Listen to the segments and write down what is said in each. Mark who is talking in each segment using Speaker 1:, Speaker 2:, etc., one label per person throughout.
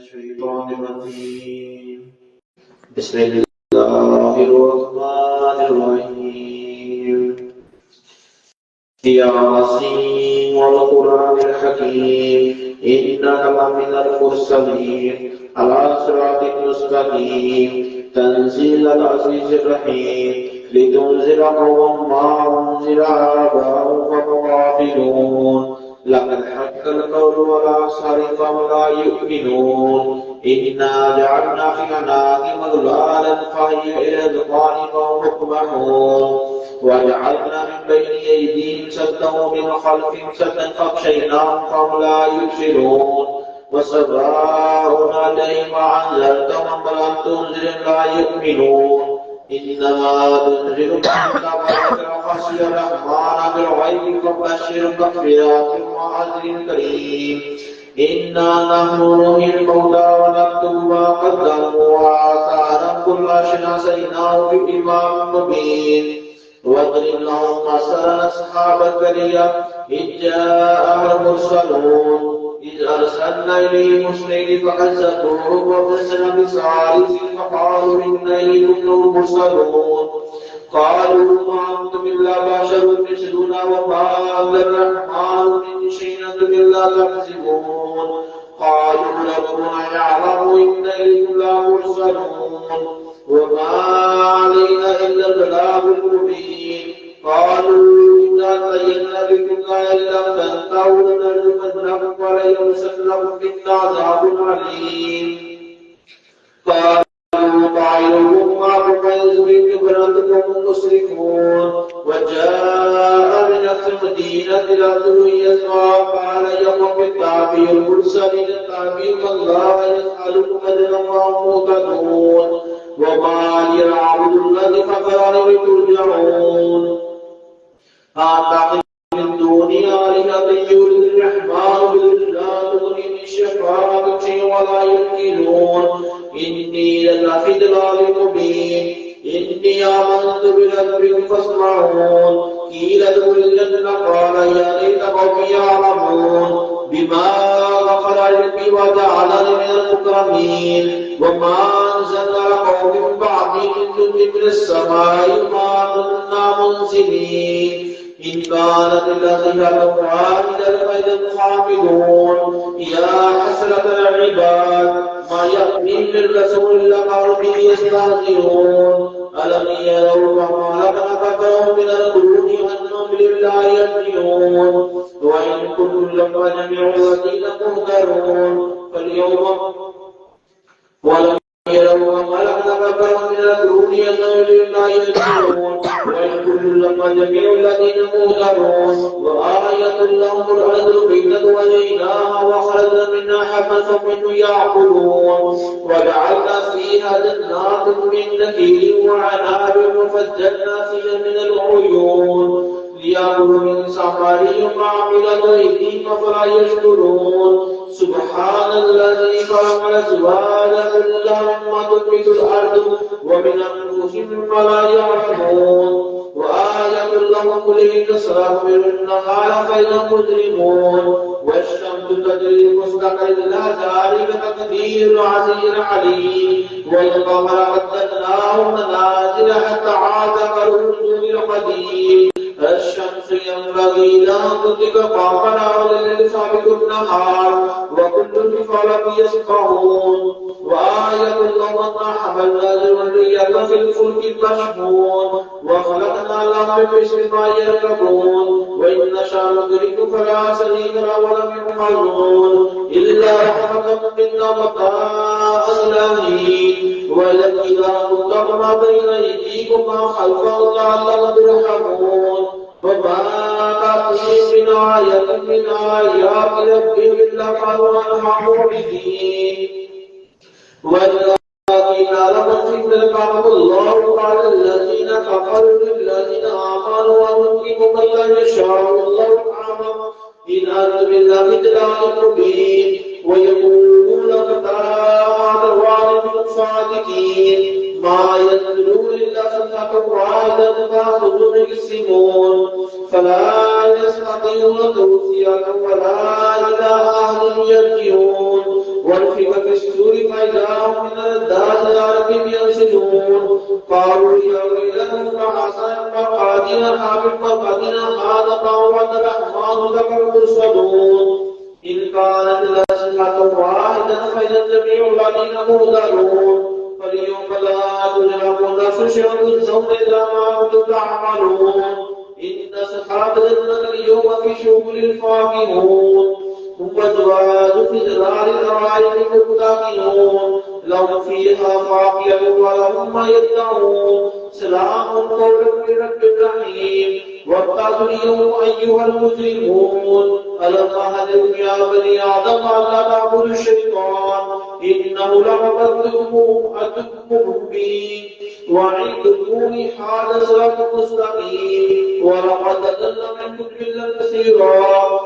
Speaker 1: الشيطان الرجيم بسم الله الرحمن الرحيم ياسين والقرآن الحكيم إنك لمن المرسلين على صراط مستقيم تنزيل العزيز الرحيم لتنذر قوما ما أنذر آباؤهم فهم غافلون لقد حق القول على أكثرهم لا يؤمنون إنا جعلنا في أعناقهم أغلالا فهي إلى الأذقان فهم مقمحون وجعلنا من بين أيديهم سدا ومن خلفهم سدا فاغشيناهم فهم لا يبصرون وسواء عليهم أأنذرتهم أم لم تنذرهم لا يؤمنون إنما تنذر من خشي الرحمن بالغيب فبشر مغفرة وأجر كريم إنا نحن نحيي الموتى ونكتب ما قدموا وآثارهم كل شيء أحصيناه بإمام مبين واضرب لهم مثلا أصحاب القرية إذ جاءها المرسلون إذ أرسلنا إليهم اثنين فكذبوهم وأرسلنا بثالث فقالوا إنا إليكم مرسلون قالوا ما أنتم إلا بشر مثلنا وما أنزل الرحمن من شيء أنتم إلا تكذبون قالوا ربنا يعلم إنا إليكم لمرسلون وما علينا إلا البلاغ المبين قالوا إنا زينا بكم إن لم تنتهوا لنرجمنكم وليمسنكم منا عذاب أليم قالوا طائركم معكم ويزيد بلدكم مسرفون وجاء من المدينة رجل يسعى قال يوم التعبير المرسلين تعبير الله يسألكم أجرا وهم مهتدون وما لي العبد الذي فطرني ترجعون أعتقد من دوني آلهة يريد الرحمن بالله تغني من شفاعة شيء ولا يمكنون إني لفي ضلال مبين إني آمنت بربكم فاسمعون قيل ادخل الجنة قال يا ليت قومي يعلمون بما غفر ربي وجعلني من المكرمين وما أنزلنا على قوم بعدي من جند من السماء ما كنا منزلين إن كانت التي واحدة فإذا حامدون يا حسرة العباد ما يأتي من رسول إلا قالوا به يستهزئون ألم يروا وما لقد كفروا من القرون أنهم لله يرجعون وإن كل لما جميع الذين مهتدون فاليوم ولم يروا وما لقد كفروا من القرون أنهم لله يرجعون وإن كل لما جميع الذين مهتدون وآية لهم الأرض البيضاء وجيناها وخرجنا منها حبا فمنه يأكلون وجعلنا فيها جنات من نخيل وعناب وفجرنا فيها من العيون ليأكلوا من ثمره وعملت أيديهم فلا يشكرون سبحان الذي خلق الأزواج كلها مما تنبت الأرض ومن أنفسهم ولا يعلمون وآية لهم كل تسرح من النهار فإذا مجرمون والشمس تجري مستقر لها ذلك تقدير العزيز العليم والقمر قدرناه منازل حتى عاد كالأرجون القديم الشمس ينبغي لها تدرك قمرها والليل سابق النهار وكل في فلك يسبحون وآية لهم أنا حملنا ذرية في الفلك المشحون وخلقنا لهم بمثل ما يركبون وإن نشاء ندرك فلا شريك له ولم يحزنون إلا رحمة منا متاع إلهي وإذا كنتم ما بين أيديكم وما خلفكم لعلكم ترحمون وما تأتيهم من آية من آيات ربهم إلا قالوا عنها معرضين والذين آمنوا فيهم الله قال الذين كفروا للذين آمنوا ونؤمن من يشاء الله أعلم إن أنتم إلا بضلال مبين ويقولون متى وعد الصادقين ما ينزلون إلا في صلاة واحدة فأخذوا يقسمون فلا يستطيعون توصية ولا إلى أهل يرجعون ونفخ في الصور فإذا هم من الدار ينسلون قالوا يا ويلنا فحسن فقادنا فقادنا هذا ما وعد الرحمن لك المرسلون إن كانت لصلاة واحدة فإذا الجميع الذين مهتدون فاليوم لا تظلم نفس شيئا تجزون إلا ما كنتم تعملون إن أصحاب الجنة اليوم في شغل فاكهون ثم أزواج في ظلال الأرائك متكئون لهم فيها فاكهة ولهم ما يدعون سلام قولا من رب رحيم وابتغوا اليوم أيها المجرمون ألم أهد يا بني آدم ألا تعبدوا الشيطان إنه لكم عدو مبين وعندكم حال صراط مستقيم ولقد ضل منكم جبلا كثيرا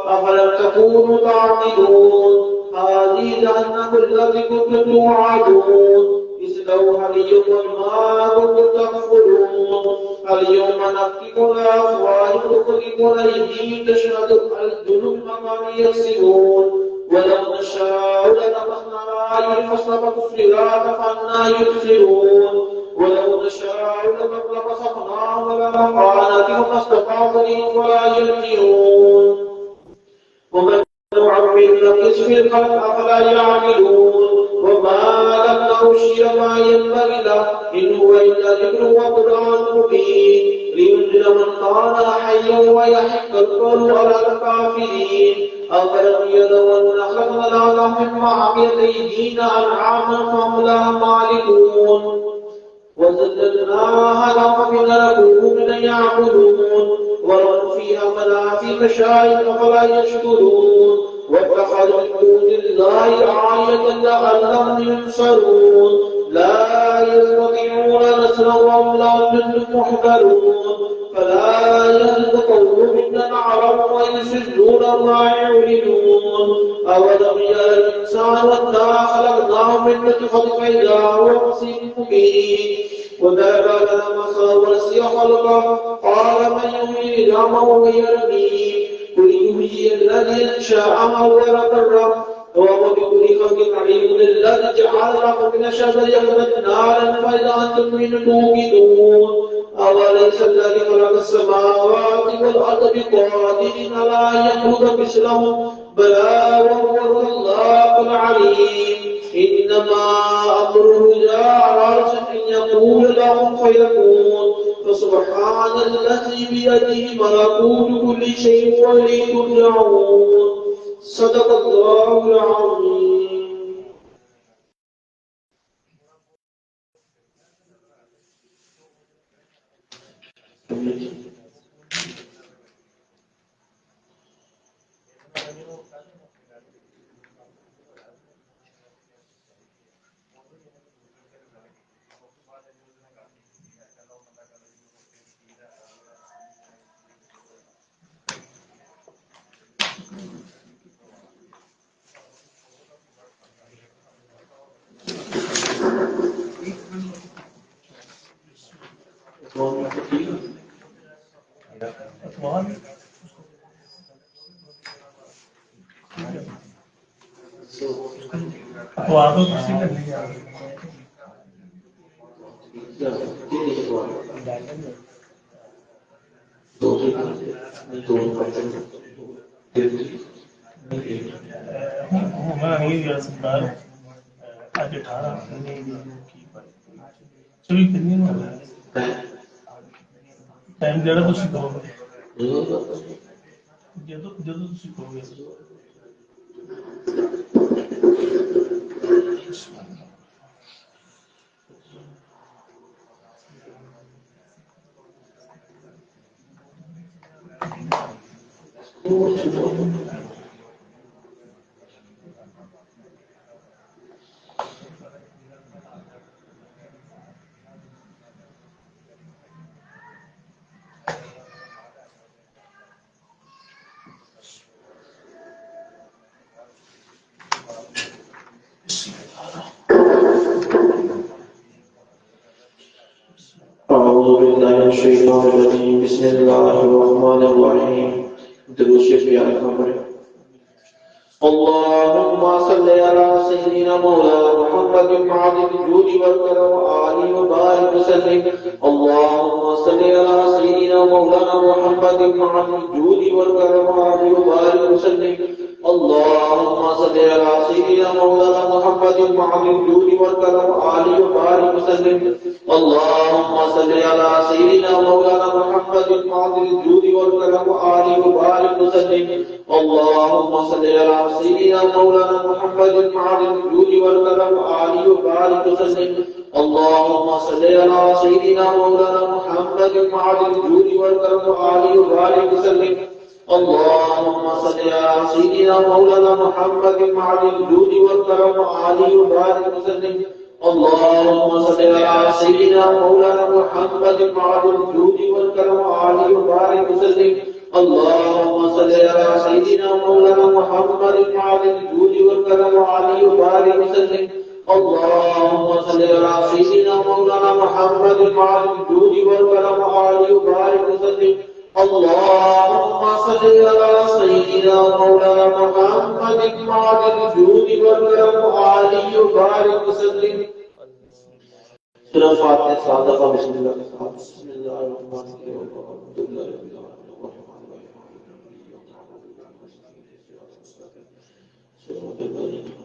Speaker 1: أفلم تكونوا تعقلون هذه جهنم التي كنتم توعدون اصلوها اليوم ما كنتم تكفرون اليوم نختم على أفواههم وتكلمنا أيديهم تشهد أرجلهم بما يكسبون ولو نشاء لنفخنا على أعينهم فاستبقوا الصراط فأنى يبصرون ولو نشاء لمسخناهم ولمقالاتهم فاستطاعوا ولا يرجعون ومن نعمر نقص في الخلق أفلا يعقلون وما لم نغشي ما ينبغي له إن هو إلا ذكر وقرآن مبين لينذر من كان حيا ويحق القول على الكافرين أفلم يروا أن خلقنا لهم مما عملت أيدينا أنعاما فهم لها مالكون وزللناها لهم فمن من يعبدون ولهم فيها منافع مشاهد فلا يشكرون واتخذوا من دون الله آية لعلهم ينصرون لا يستطيعون نصرا وهم لا جند محضرون فلا يهلك قولهم إن نعلم ويسجون ما يعلنون أولم يرى الإنسان أنا خلقناه من نطفة فإذا هو خصيم مبين وضرب لنا مثلا ونسي خلقه قال من يحيي العظام وهي رميم قل يحيي الذي أنشأها أول مرة وهو بكل خلق عليم الذي جعل لكم من الشجر نارا فإذا أنتم منه توقدون أوليس الذي خلق السماوات والأرض بقادر على أن يخلق مثلهم بلى وهو الخلاق العليم إنما أمره إذا أراد شيئا يقول له فيكون فسبحان الذي بيده ملكوت كل شيء وإليه ترجعون صدق الله العظيم.
Speaker 2: ਅੱਜ 18 ਚੋਈ ਕਿੰਨੀ ਨੂੰ ਟਾਈਮ ਜਿਹੜਾ ਤੁਸੀਂ ਕਹੋਗੇ ਜਦੋਂ ਤੁਸੀਂ ਕਹੋਗੇ
Speaker 1: الشيطان الرجيم بسم الله الرحمن الرحيم درود شریف یاد کریں اللهم صل على سيدنا مولانا محمد معظم الجود والكرم وآله وبارك وسلم اللهم صل على سيدنا مولانا محمد معظم الجود والكرم وآله وبارك وسلم اللهم صل على سيدنا مولانا محمد معظم الجود والكرم وآله وبارك وسلم اللهم صل على سيدنا مولانا محمد معظم الجود والكرم وآله وبارك وسلم اللهم صل على سيدنا مولانا محمد معظم الجود والكرم وآله وبارك وسلم اللهم صل على سيدنا مولانا محمد معظم الجود والكرم وآله وبارك وسلم اللهم صل على سيدنا مولانا محمد معظم الجود والكرم وآله وبارك وسلم اللهم صل على سيدنا مولانا محمد معظم الجود والكرم وآله وبارك وسلم اللهم صل على سيدنا مولانا محمد معظم الجود والكرم وآله وبارك وسلم اللهم صل على سيدنا مولانا محمد معظم الجود والكرم وآله وبارك وسلم اللهم صل على سيدنا مولانا محمد معظم الجود والكرم وآله وبارك وسلم سورة فاتحة صادقة بسم الله الرحمن الرحيم الحمد لله رب العالمين الرحمن الرحيم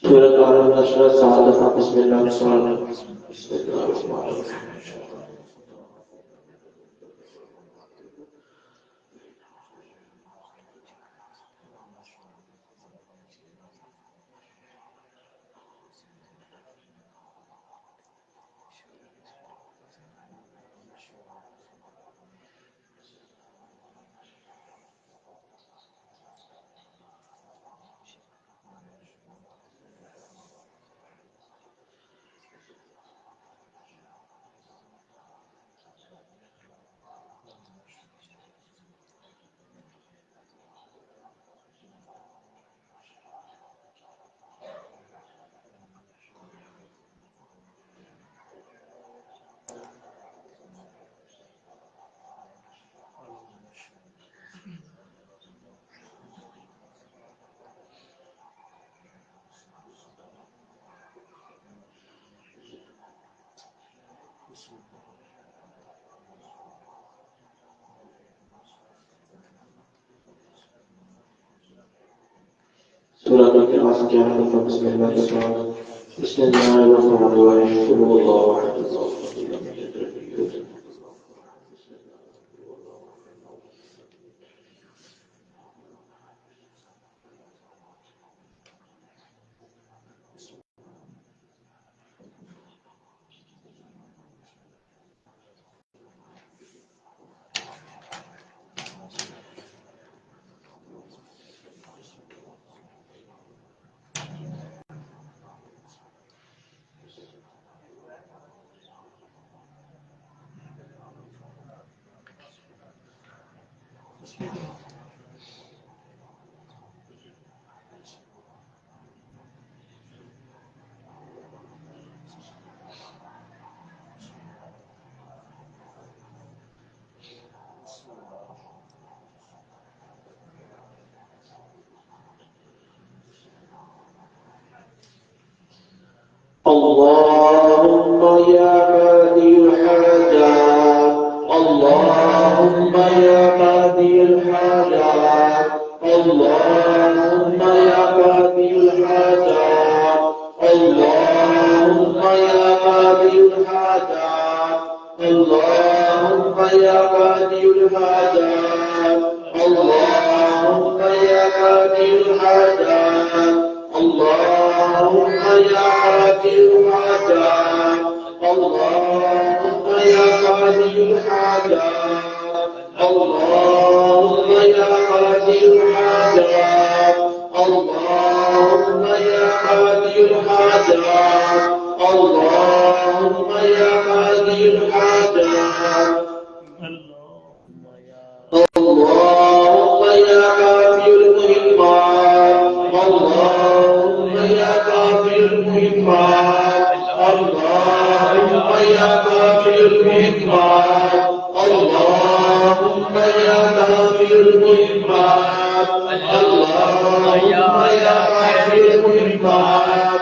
Speaker 1: سورة النشر صادقة بسم الله الرحمن الرحيم بسم الله الرحمن الرحيم سورة الإخلاص كاملة بسم الله الرحمن الرحيم بسم الله الرحمن الرحيم قل هو الله أحد الله الصمد لم يلد ولم يولد اللهم يا بادي الحاجات اللهم يا قاضي الحاجات اللهم يا قاضي الحاجات اللهم يا قاضي الحاجات اللهم يا قاضي الحاجات اللهم يا قاضي الحاجات اللهم يا قاضي الحاجات اللهم يا قاضي الحاجات اللهم يا كافي المهمات اللهم يا كافي المهمات اللهم يا كافي المهمات اللهم يا كافي المهمات اللهم يا كافي المهمات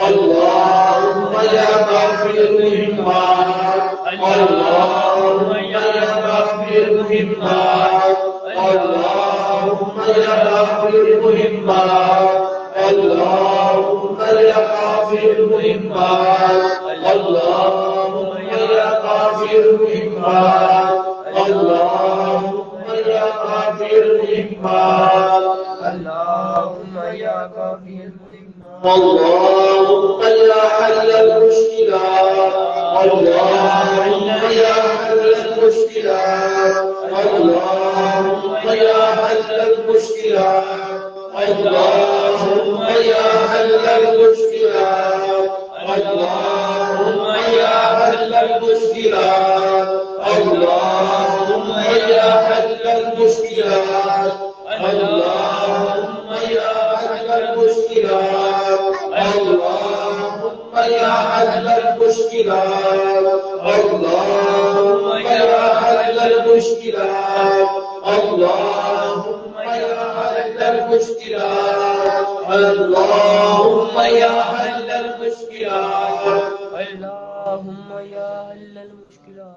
Speaker 1: اللهم يا كافي المهمات اللهم يا كافي المهمات اللهم يا كافي المهمات اللهم يا كافي المهمات اللهم يا كافي المهمات اللهم يا كافي المهمات
Speaker 3: اللهم يا كافي المهمات
Speaker 1: اللهم يا حل المشكلات اللهم يا حل المشكلات اللهم يا حل المشكلات اللهم يا حل المشكلات اللهم يا حل المشكلات اللهم يا حل المشكلات اللهم يا حل المشكلات اللهم يا حل المشكلات اللهم يا حل المشكلات اللهم يا حل المشكلات اللهم يا حل المشكلات
Speaker 3: اللهم يا حل المشكلات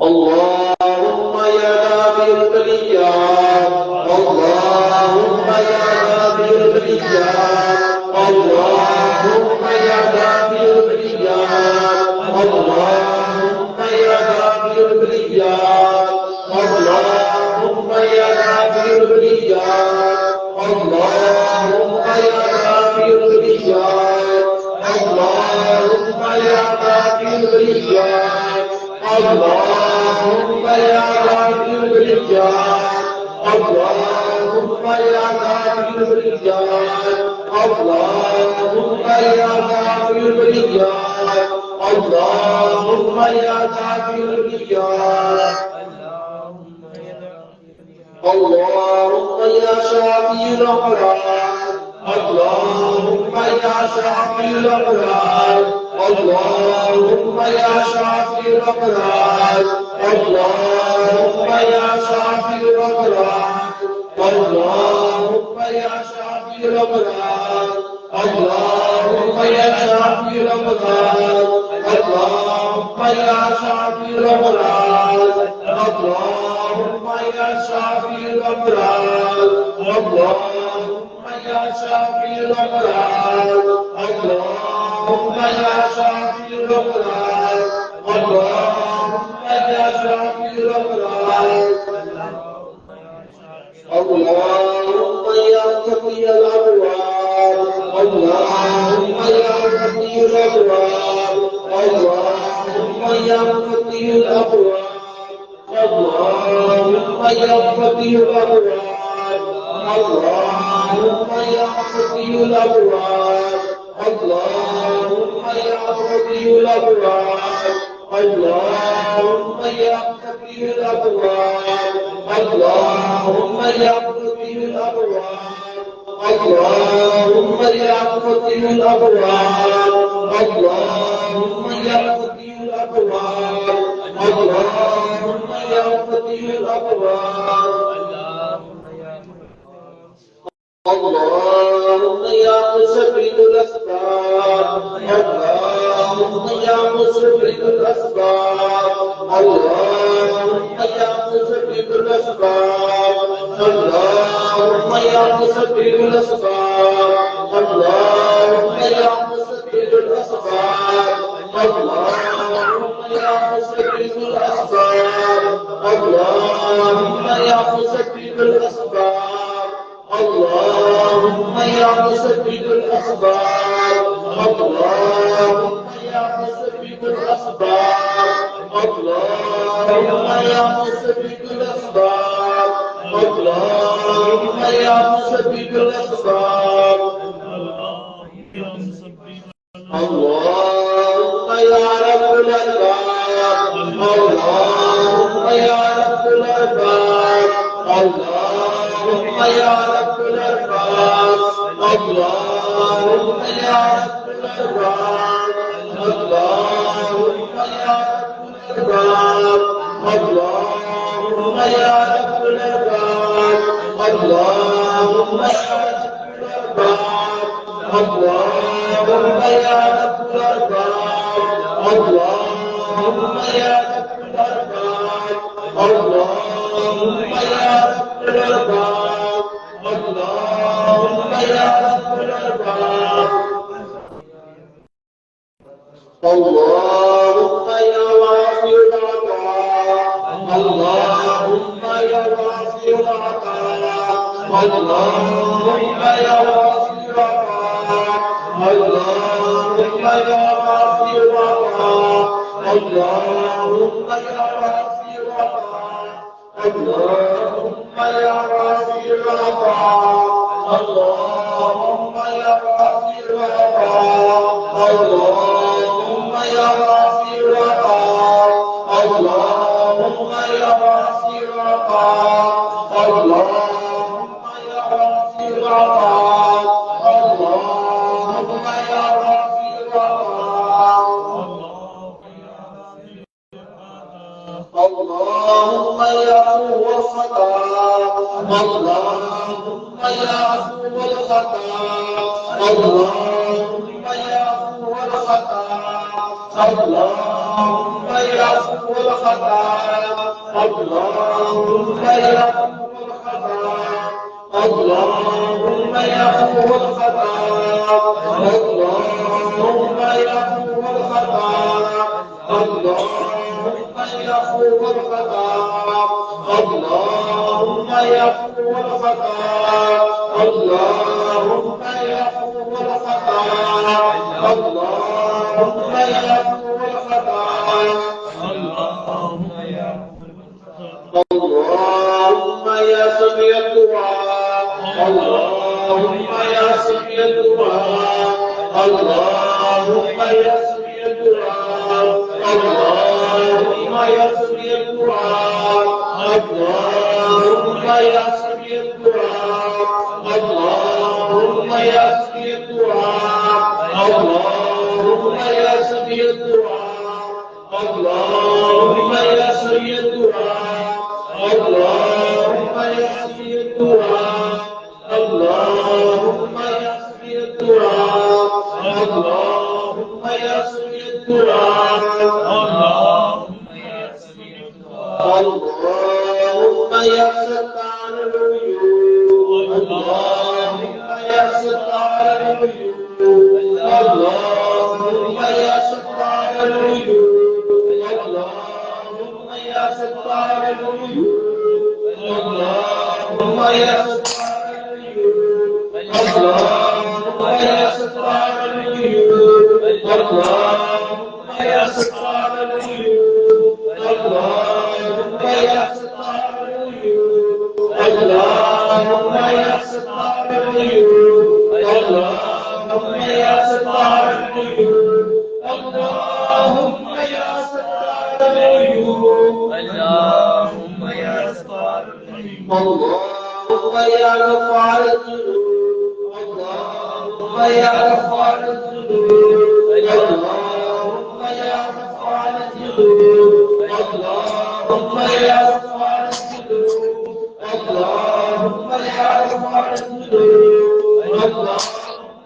Speaker 1: اللهم يا نبي البليات اللهم يا نبي البليات اللهم يا نبي البليات اللهم يا نبي البليات اللهم يا نبي البليات اللهم يا نبي البليات اللهم يا نبي البليات اللهم يا نبي البليات اللهم يا نبي البليات اللهم يا نبي البليات اللهم يا نبي البليات اللهم يا شافي الأمراض اللهم يا شافي الأمراض اللهم يا شافي الأمراض اللهم يا شافي الأمراض اللهم يا شافي الأمراض اللهم يا شافي الأمراض اللهم يا شافي الأمراض اللهم يا شافي الأمراض اللهم يا شافي الأمراض اللهم يا شافي الأمراض اللهم يا شافي الأمراض اللهم يا تقي الأبواب اللهم يا تقي الأبواب اللهم يا تقي الأبواب اللهم يا تقي الأبواب اللهم يا تقي الأبواب اللهم يا تقي الأبواب اللهم يا تقي الأبواب اللهم يا مفتح الأبواب اللهم يا مفتح الأبواب اللهم يا مفتح الأبواب اللهم يا مفتح الأبواب اللهم يا مسبب الأسباب اللهم يا مسبب الأسباب اللهم يا مسبب الأسباب اللهم يا مسبب الأسباب اللهم يا مسبب الأسباب اللهم يا مسبب الأسباب اللهم يا مسبب الأسباب اللهم يا مسبب الأسباب اللهم يا مسبب الأسباب اللهم يا مسبب الأسباب اللهم يا مسبب الأسباب اللهم يا رب الألباب اللهم يا رب الألباب اللهم يا رب الألباب اللهم يا رب الألباب اللهم يا رب الألباب اللهم يا رب الألباب اللهم يا رب الألباب اللهم يا رب الألباب اللهم يا رب الألباب اللهم يا رب الألباب اللهم يا رب الألباب اللهم يا واسع العطاء اللهم يا واسع العطاء اللهم يا واسع العطاء اللهم يا واسع العطاء اللهم يا واسع العطاء اللهم يا واسع العطاء اللهم يا واسع العطاء اللهم يا واسع العطاء اللهم يا واسع العطاء اللهم يا واسع العطاء اللهم يا واسع العطاء اللهم يا عفو الخطا اللهم يا عفو الخطا اللهم يا عفو الخطا اللهم يا عفو الخطا اللهم يا عفو الخطا اللهم يا عفو الخطا اللهم يا عفو الخطا اللهم يا عفو الخطا اللهم يا عفو الخطا اللهم يا عفو الخطا اللهم يا عفو الخطا اللهم يا سميع الدعاء اللهم يا سميع الدعاء اللهم يا سميع الدعاء اللهم يا سميع الدعاء اللهم يا سميع الدعاء اللهم يا سميع الدعاء اللهم يا سميع الدعاء اللهم يا سميع الدعاء اللهم يا سميع الدعاء اللهم يا سميع الدعاء اللهم يا سميع الدعاء اللهم يا ستار العيوب اللهم يا ستار العيوب اللهم يا ستار العيوب اللهم يا ستار العيوب اللهم يا ستار العيوب اللهم يا ستار العيوب اللهم يا ستار العيوب اللهم يا ستار العيوب اللهم يا ستار العيوب اللهم يا ستار العيوب اللهم يا ستار العيوب اللهم يا غفار الذنوب اللهم يا غفار الذنوب اللهم يا غفار الذنوب اللهم يا غفار الذنوب اللهم يا غفار الذنوب اللهم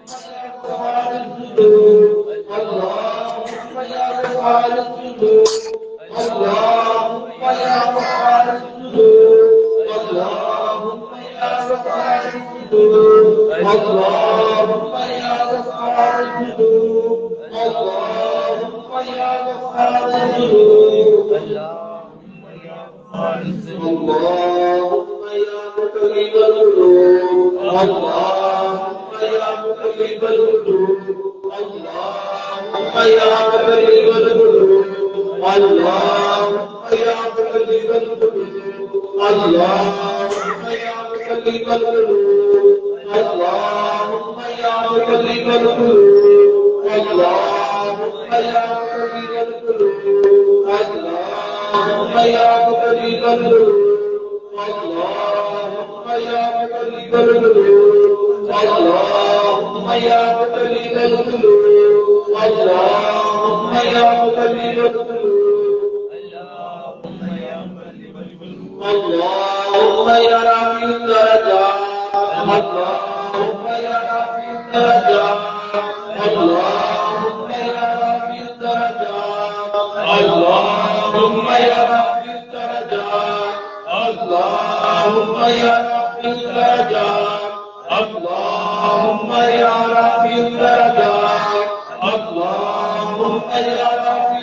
Speaker 1: يا غفار الذنوب اللهم يا غفار الذنوب اللهم يا غفار الذنوب اللهم يا غفار الذنوب اللهم يا غفار الذنوب اللهم يا غفار الذنوب اللهم يا مقلب القلوب اللهم يا مقلب القلوب اللهم يا مقلب القلوب اللهم يا مقلب القلوب اللهم يا مقلب القلوب اللهم يا مقلب القلوب اللهم يا مقلب القلوب اللهم يا مقلب القلوب اللهم يا مقلب القلوب اللهم يا مقلب القلوب اللهم يا مقلب القلوب اللهم يا مقلب القلوب اللهم يا رافع الدرجات اللهم يا رافع الدرجات اللهم يا رافع الدرجات اللهم يا رافع الدرجات اللهم يا رافع الدرجات اللهم يا رافع الدرجات اللهم يا رافع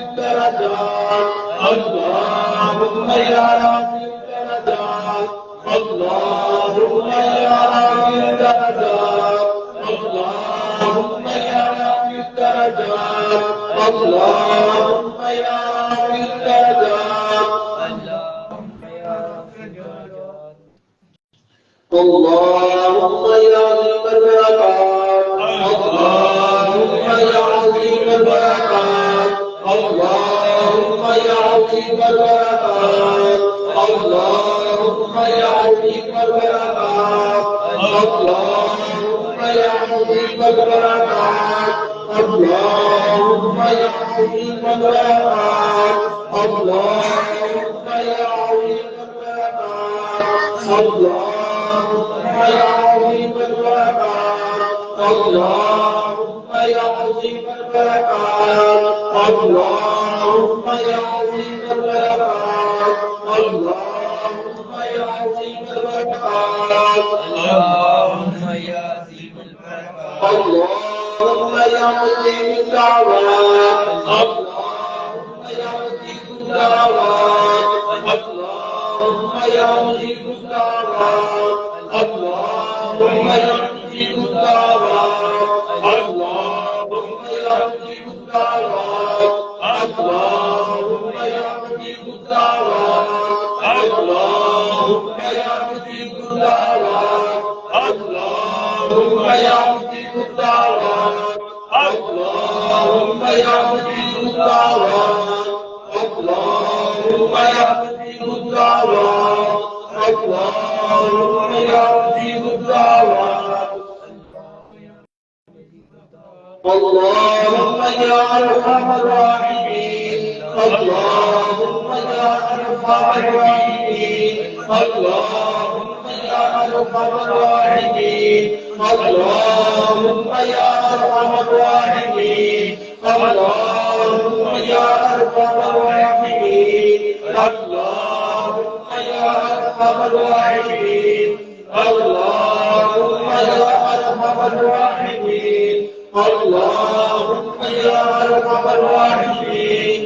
Speaker 1: الدرجات اللهم يا رافع الدرجات اللهم يا رافع الدرجات اللهم يا رافع الدرجات اللهم يا رافع الدرجات اللهم يا عظيم البركات اللهم يا عظيم البركات اللهم يا عظيم البركات اللهم يا عظيم البركات اللهم يا عظيم البركات اللهم يا عظيم البركات اللهم يا عظيم البركات اللهم يا عظيم البركات اللهم يا عظيم البركات اللهم يا عظيم البركات اللهم يا عظيم البركات اللهم يا عظيم البركات اللهم يا مجيب الدعوات اللهم يا مجيب الدعوات اللهم يا مجيب الدعوات اللهم يا مجيب الدعوات اللهم يا مجيب الدعوات اللهم يا مجيب الدعوات اللهم يا مجيب الدعوات اللهم يا مجيب الدعوات اللهم يا مجيب الدعوات اللهم يا مجيب الدعوات اللهم يا مجيب الدعوات اللهم يا ارحم الراحمين اللهم يا ارحم الراحمين اللهم يا ارحم الراحمين اللهم يا ارحم الراحمين اللهم يا ارحم الراحمين اللهم يا ارحم الراحمين اللهم يا ارحم الراحمين اللهم يا ارحم الراحمين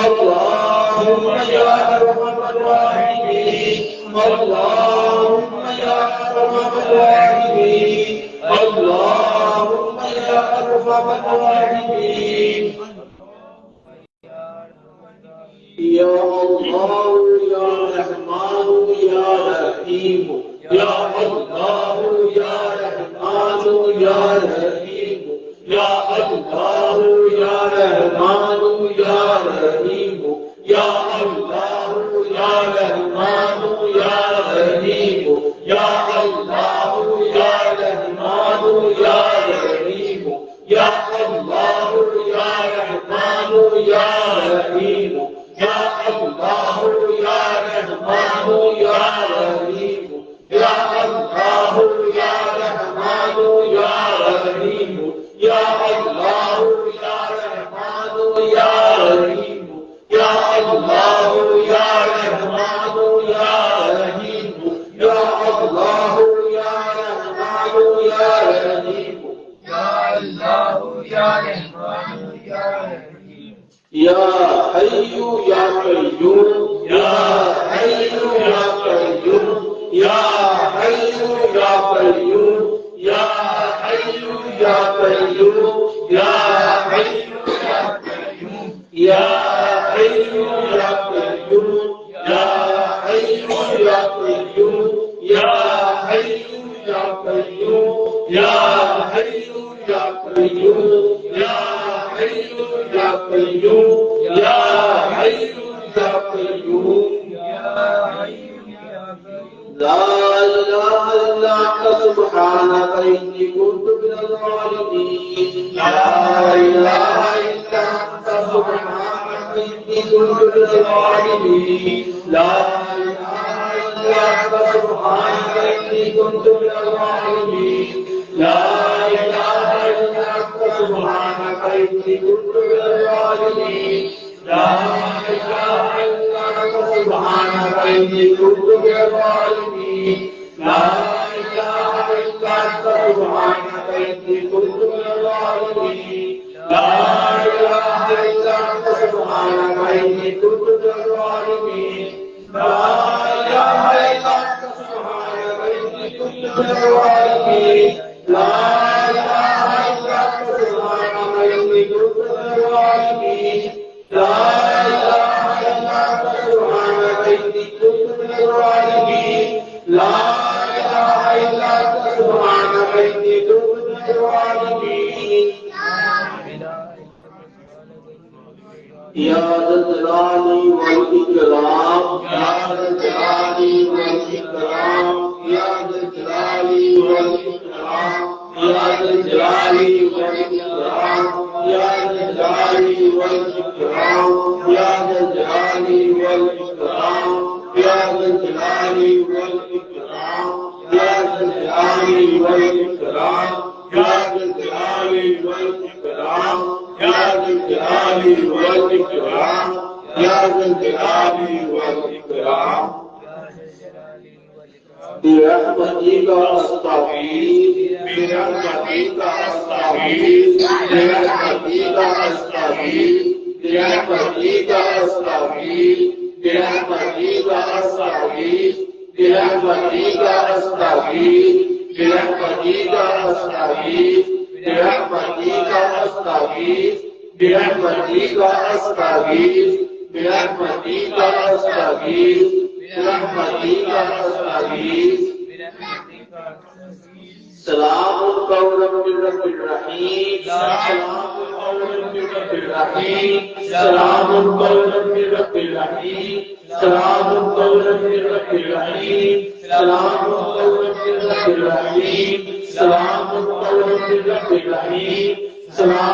Speaker 1: اللهم يا ارحم الراحمين اللهم يا ارحم الراحمين اللهم يا ارحم الراحمين يا الله يا رحمن يا رحيم يا الله يا رحمن يا رحيم يا الله يا رحمن يا رحيم يا الله يا رحمن يا رحيم يا رحيم يا الله يا رحمن يا رحيم يا الله يا رحمن يا رحيم يا الله يا رحمن يا رحيم يا الله يا رحمن يا رحيم يا الله يا رحمن يا رحيم
Speaker 3: يا الله يا رحمن يا رحيم
Speaker 1: يا حي يا قيوم يا حي يا قيوم يا حي يا قيوم يا حي يا قيوم يا حي يا قيوم يا حي يا قيوم يا حي يا قيوم يا حي يا قيوم يا حي يا قيوم يا حي يا قيوم يا حي يا قيوم
Speaker 3: يا حي يا قيوم
Speaker 1: لا إله إلا أنت سبحانك إني كنت من الظالمين لا إله إلا أنت سبحانك إني كنت من الظالمين لا إله إلا أنت سبحانك إني كنت من الظالمين لا إله إلا أنت سبحانك إني كنت من الظالمين لا إله إلا أنت سبحانك إني كنت من الظالمين لا إله إلا أنت سبحانك إني كنت من الظالمين لا إله إلا أنت سبحانك إني كنت من الظالمين لا إله إلا أنت سبحانك إني كنت من الظالمين لا إله إلا أنت سبحانك إني كنت من الظالمين لا إله إلا أنت سبحانك إني كنت من الظالمين لا إله إلا أنت سبحانك إني كنت من الظالمين يا ذا الجلال والإكرام يا ذا الجلال والإكرام يا ذا الجلال والإكرام يا ذا الجلال والإكرام يا ذا الجلال والإكرام يا ذا الجلال والإكرام يا ذا الجلال والإكرام يا ذا الجلال والإكرام يا ذا الجلال والإكرام يا ذا الجلال والإكرام يا ذا الجلال والإكرام برحمتك أستغيث برحمتك أستغيث برحمتك أستغيث برحمتك أستغيث برحمتك أستغيث برحمتك أستغيث برحمتك أستغيث برحمتك أستغيث برحمتك أستغيث برحمتك أستغيث برحمتك أستغيث سلام قولا من رب الرحيم سلام قولا من رب الرحيم سلام قولا من رب الرحيم سلام قولا من رب الرحيم سلام قولا من رب الرحيم سلام قولا من رب الرحيم سلام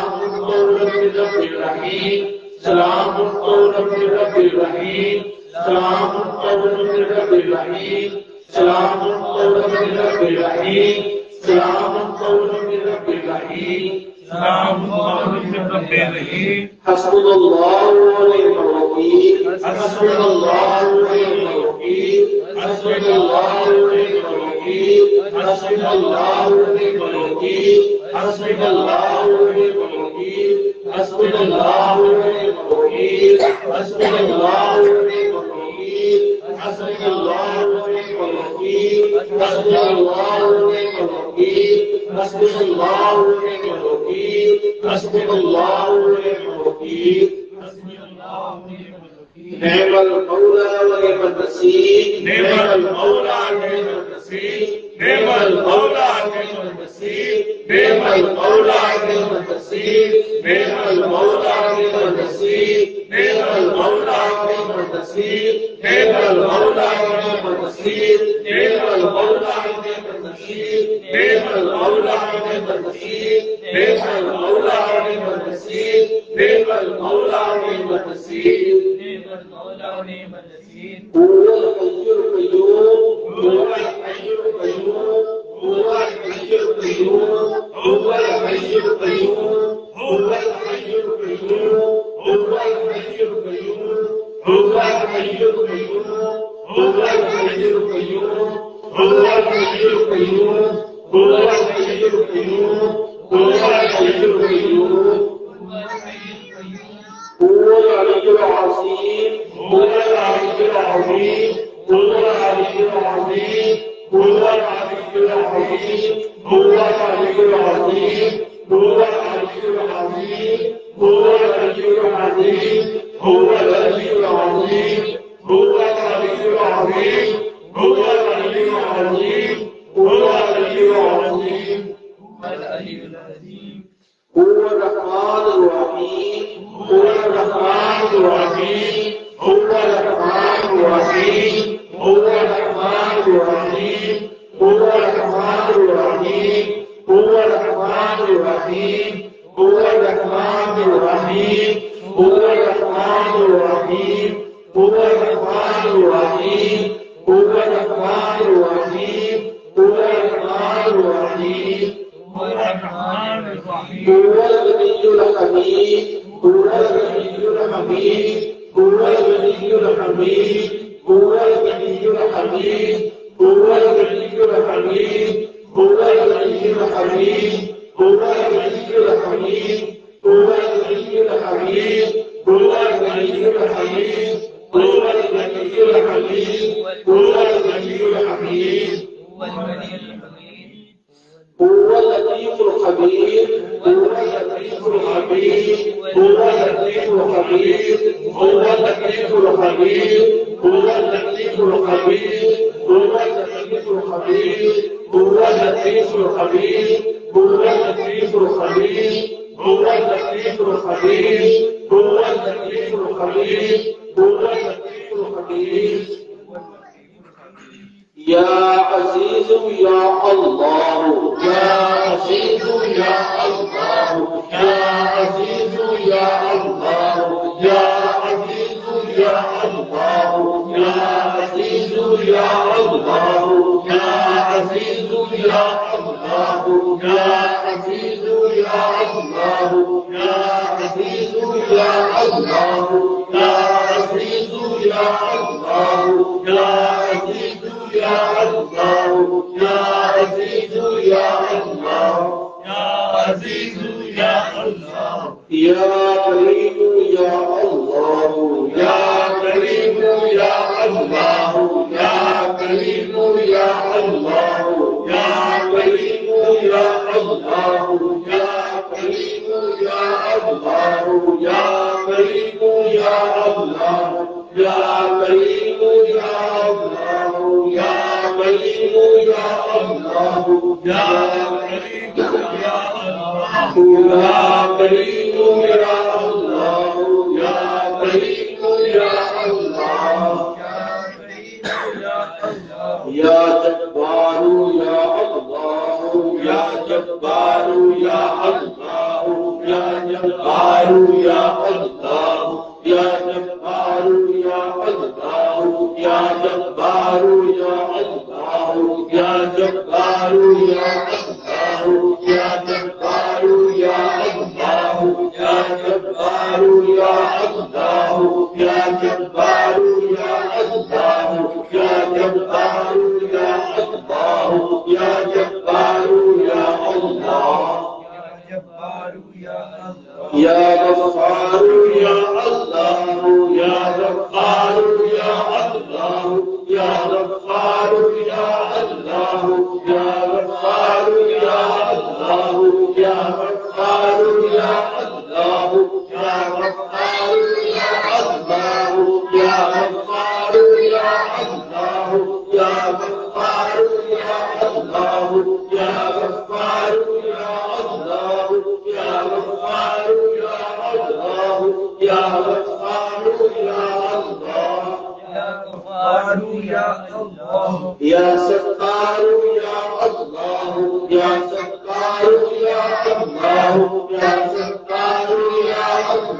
Speaker 1: قولا من رب الرحيم سلام قولا من رب الرحيم سلام قولا من رب الرحيم سلام قولا من رب الرحيم سلام قولا من رب الرحيم
Speaker 2: سلام قولا من رب الرحيم
Speaker 1: حسبنا الله ونعم الوكيل حسبنا الله ونعم الوكيل حسبنا الله ونعم الوكيل حسبنا الله ونعم الوكيل حسبنا الله ونعم الوكيل حسبنا الله ونعم الوكيل حسبنا الله ونعم الوكيل حسبنا الله ونعم الوكيل حسبنا الله ونعم الوكيل حسبنا الله ونعم الوكيل حسبنا الله ونعم الوكيل نعم المولى ونعم النصير نعم المولى ونعم النصير نعم المولى ونعم النصير نعم المولى ونعم النصير نعم المولى ونعم النصير نعم المولى ونعم النصير نعم المولى ونعم النصير نعم المولى ونعم النصير نعم المولى ونعم النصير نعم المولى ونعم النصير نعم المولى ونعم النصير
Speaker 3: نعم المولى ونعم النصير
Speaker 1: هو الحي القيوم هو الحي القيوم هو الحي القيوم هو الحي القيوم هو الحي القيوم هو الحي القيوم هو الحي القيوم هو الحي القيوم هو الحي القيوم هو الحي القيوم هو الحي القيوم هو العلي العظيم هو العلي العظيم هو العلي العظيم هو العلي العظيم هو العلي العظيم هو العلي العظيم هو العلي العظيم هو العلي العظيم هو العلي العظيم هو العلي العظيم هو العلي العظيم هو الرحمن الرحيم هو الرحمن الرحيم هو الرحمن الرحيم هو الرحمن الرحيم هو الرحمن الرحيم هو الرحمن الرحيم هو الرحمن الرحيم هو الرحمن الرحيم هو الرحمن الرحيم هو الرحمن الرحيم هو الرحمن الرحيم
Speaker 2: هو الرحمن الرحيم
Speaker 1: هو الغني الحميد هو الغني الحميد هو الغني الحميد هو الغني الحميد هو الغني الحميد هو الغني الحميد هو الغني الحميد هو الغني الحميد هو الغني الحميد هو الغني الحميد هو الغني الحميد هو اللطيف الخبير هو اللطيف الخبير هو اللطيف الخبير هو اللطيف الخبير هو اللطيف الخبير هو اللطيف الخبير هو اللطيف الخبير هو اللطيف الخبير هو اللطيف الخبير هو اللطيف الخبير هو اللطيف الخبير يا عزيز يا الله يا عزيز يا الله يا عزيز يا الله يا عزيز يا الله يا عزيز يا الله يا عزيز يا الله يا عزيز يا الله يا عزيز يا الله يا عزيز يا الله يا عزيز يا الله يا عزيز يا الله
Speaker 2: يا عزيز يا الله
Speaker 1: يا كريم يا الله يا كريم يا الله يا كريم يا الله يا كريم يا الله يا كريم يا الله يا كريم يا الله يا كريم يا الله يا كريم يا الله
Speaker 2: يا كريم يا الله
Speaker 1: يا كريم يا الله يا كريم يا الله يا جبار يا الله يا جبار يا الله يا جبار يا الله يا جبار يا الله يا جبار يا الله يا جبار يا الله يا جبار يا الله يا جبار يا الله يا جبار يا الله يا جبار يا الله يا جبار يا الله يا غفار يا الله يا غفار يا الله يا غفار يا الله يا غفار يا الله يا غفار يا الله يا غفار يا الله يا غفار يا الله يا غفار يا الله يا غفار يا الله يا غفار يا الله يا غفار يا الله يا ستار يا الله يا ستار يا الله يا ستار يا الله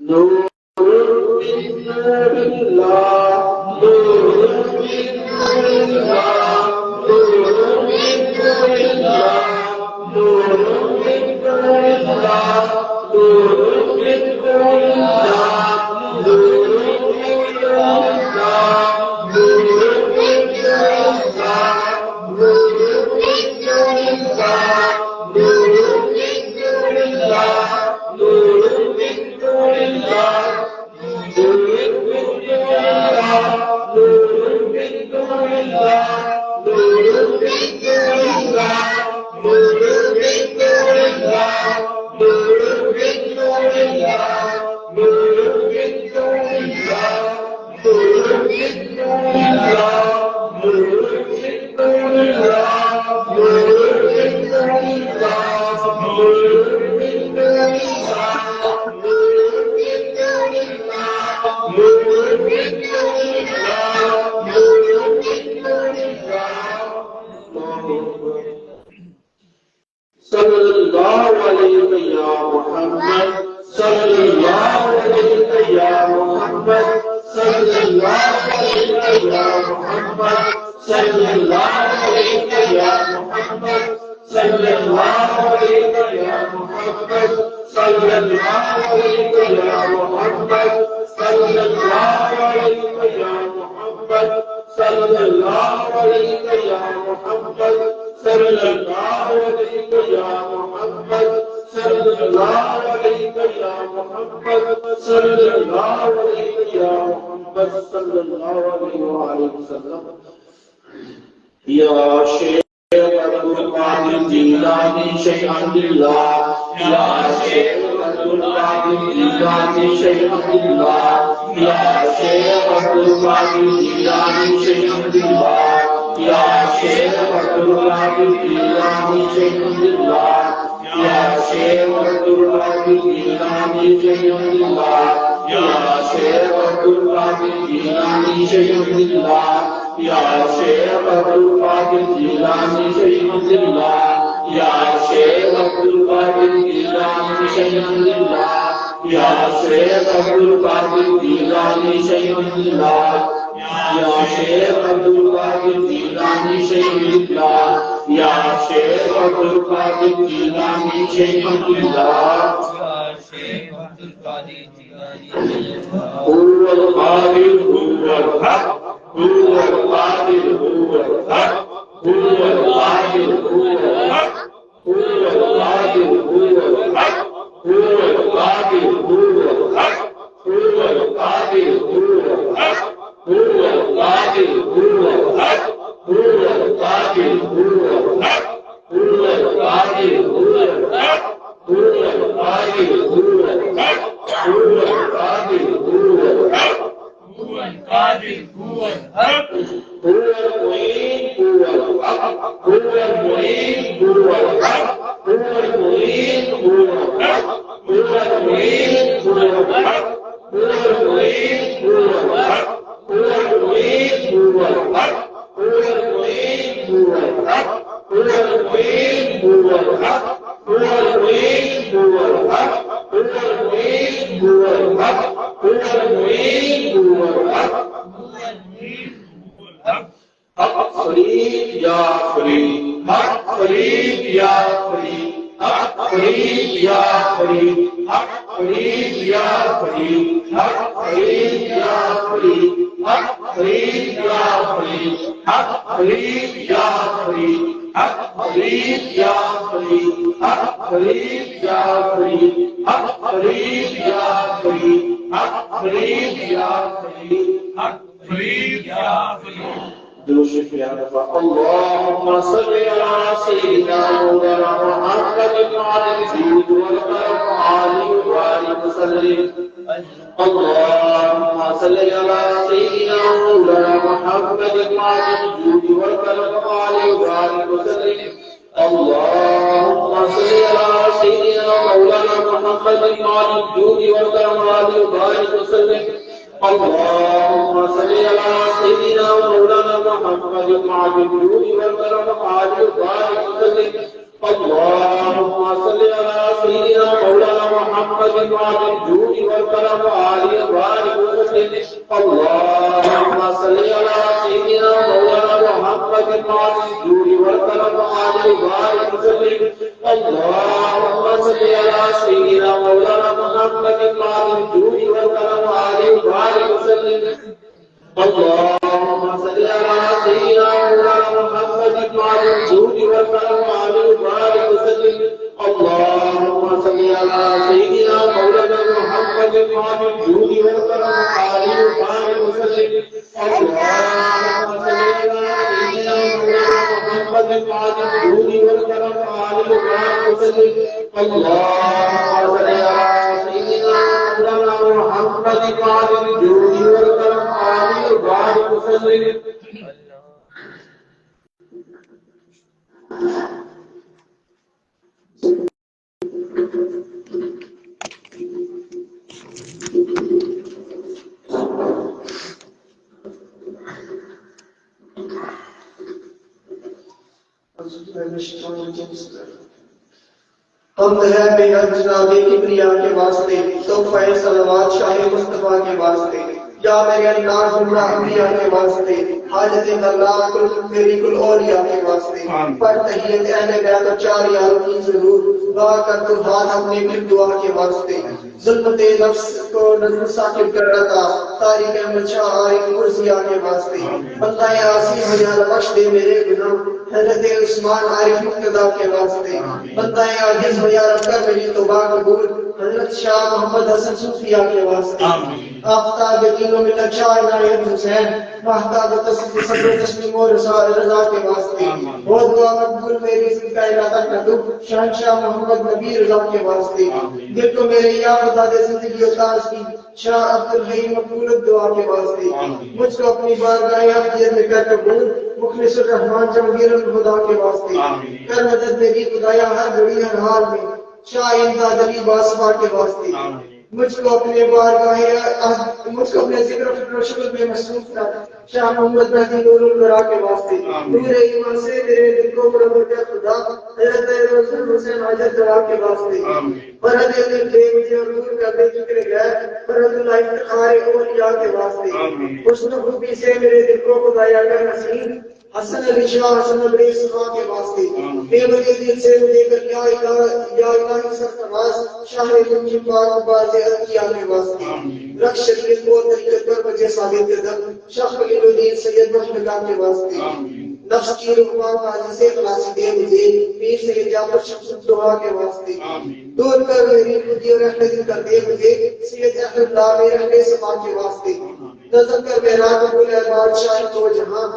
Speaker 1: Nuru محمد وسلم. ہم ہے بے حد جناب کبریا کے واسطے تحفہ صلوات شاہ مصطفیٰ کے واسطے یا میرے اللہ جملہ انبیاء کے واسطے حاجت اللہ کل میری کل اولیاء کے واسطے پر تحیت اہل بیت و چار یاروں کی ضرور دعا کر تو ہاتھ اپنے مل دعا کے واسطے ظلمت نفس کو نظر ثاقب کر رکھا تاریخ احمد شاہ عارف مرزیہ کے واسطے بندہ آسی ہو یا بخش دے میرے گناہ حضرت عثمان عارف مقتدیٰ کے واسطے بندہ عاجز ہو یا رب کر میری توبہ قبول حضرت شاہ محمد حسن صوفیہ کے واسطے آفتاب یقین و ملت شاہ عنایت حسین محتاب صبر و تسلیم و رضا کے واسطے بہت دعا مقبول میری زندہ علاقہ کتب شہنشاہ محمد نبی رضا کے واسطے دل کو میرے یا خدا دے زندگی و تاج کی شاہ عبدالحیم مقبول دعا کے واسطے مجھ کو اپنی بارگاہ افضلیت میں کر قبول مخلص الرحمن جمہیر الخدا کے واسطے کر مدد میری خدایا ہر گھڑی ہر حال میں شاہ امداد علی باسفا کے واسطے مجھ کو اپنے بارگاہ مجھ کو اپنے ذکر و فکر و شکل میں مصروف کر شاہ محمد مہدی نور الورا کے واسطے نور ایمان سے میرے دل کو برابر کر خدا حضرت رسول حسین حاجت دعا کے واسطے فرد دل دے مجھے نور کا بے فکر غیر فرد اللہ افتخار اولیاء کے واسطے حسن خوبی سے میرے دل کو خدایا کر نصیب حسن علی شاہ حسن علی صفا کے واسطے بے وجہ دل سے مجھے کر یا الہی سرفراز شاہ تمجی پاک باز عطیہ کے واسطے رکھ شریف کو طریقت پر مجھے ثابت قدم شاہ خلیل الدین سید محمد کے واسطے نفس کی رحمان قاضی سے خلاصی دے مجھے پیر سید جعفر شمس الدعا کے واسطے دور کر میری خودی اور احمدی کر دے مجھے سید احمد اللہ میرے اہل صفا کے واسطے نظر کر میرا قبول احباب شاہ تو جہاں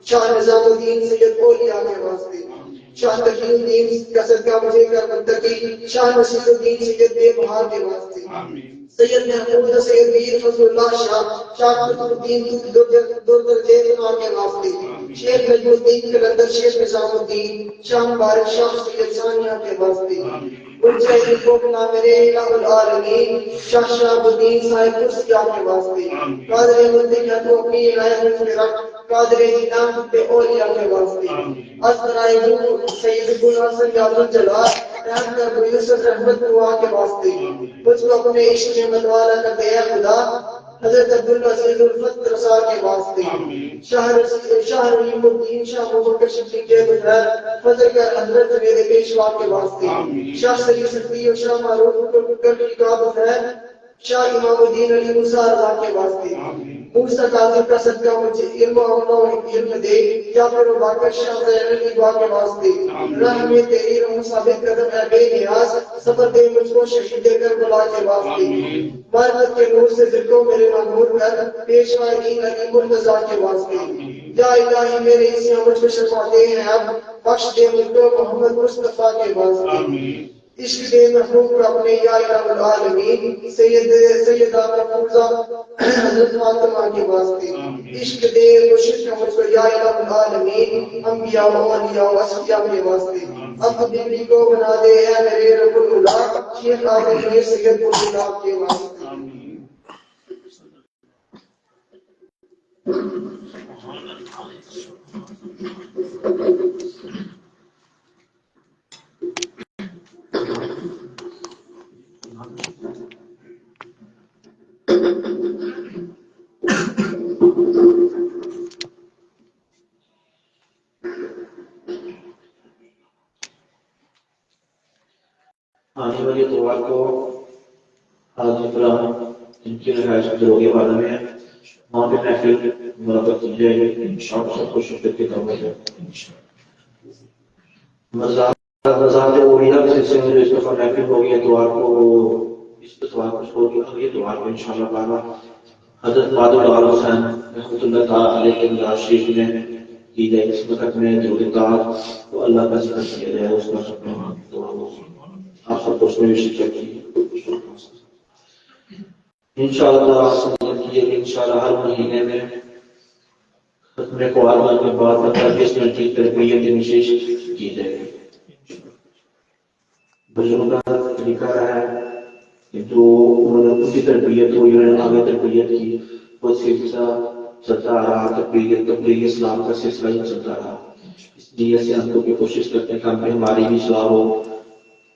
Speaker 1: شاہ نظام الدین سید اولیاء کے واسطے شاہ تقی الدین کا صدقہ مجھے کر منتقی شاہ نصیر الدین سید بے بہار کے واسطے سید محمود سید میر فضل اللہ شاہ قطب الدین دو درجے بنا کے واسطے شیخ نجم الدین کلندر شیخ نظام الدین شاہ مبارک شاہ سید ثانیہ کے واسطے مجھے کو بنا میرے الہ العالمین شاہ شاہ الدین صاحب کرسیہ کے واسطے قادر مندی کا تو اپنی عنایت میں رکھ قادر جنان بے اولیاء کے واسطے اسرائے سید ابن حسن یابن جلال رحمت ابو یوسف رحمت دعا کے واسطے مجھ کو اپنے عشق میں مدوالا کر دے خدا حضرت عبدالعزیز الفت رسا کے واسطے شاہ رحیم الدین شاہ مبکر شفیق کے بخیر فضل کر حضرت میرے پیشوا کے واسطے شاہ سری صفی اور شاہ معروف کر کا بخیر شاہ امام الدین علی موسیٰ رضا کے واسطے موسیٰ قاضی کا صدقہ مجھے علم و علم دے یا پھر باقر شاہ زین علی دعا کے واسطے راہ میں تیری رحم ثابت قدم ہے بے نیاز سفر دے مجھ کو شہید کربلا کے واسطے برکت کے نور سے دل کو میرے معمور کر پیشوا دین علی مرتضیٰ کے واسطے یا الہی میرے اسے مجھ کو شفاتے ہیں اب بخش دے مجھ کو محمد مصطفیٰ کے واسطے عشق دے محبوب کو اپنے یا الہ العالمین سیدہ محفوظہ حضرت فاطمہ کے واسطے عشق دے مرشد کا مجھ کو یا الہ العالمین انبیاء و اولیاء و اصفیاء کے واسطے اب دلی کو بنا دے اے میرے رب اللہ شیخ آدم سید اللہ کے واسطے آنے والی اتوار کو حاجی فلاح ان کی رہائش دروگے والا میں وہاں پہ محفل مرتب کی جائے گی آپ سب کو شرکت کی دعوت ہے مزاد اولیاء کے سلسلے میں جو اس دفعہ محفل ہوگی اتوار کو اس اتوار کو ہوگی اگلی اتوار کو انشاءاللہ تعالی حضرت فاضل العال حسین رحمۃ اللہ تعالی علیہ کے مزار شریف میں کی جائے اس وقت میں درود تعالی تو اللہ کا ذکر کیا جائے اس کا سب آپ سب کو اس میں شرکت کی انشاءاللہ انشاءاللہ ہر مہینے میں ہمیں قرآن کے بعد 20 منٹ کی تربیت وشیش کی جائے گی۔ بزرگوں کا طریقہ رہا ہے کہ جو انہوں نے ان کی تربیت ہوئی، انہوں نے آگے تربیت کی، وہ سلسلہ چلتا رہا، تبلیغ اسلام کا سلسلہ ہی چلتا رہا۔ اس لیے سے ہم لوگ کوشش کرتے ہیں کہ ہماری بھی اصلاح ہو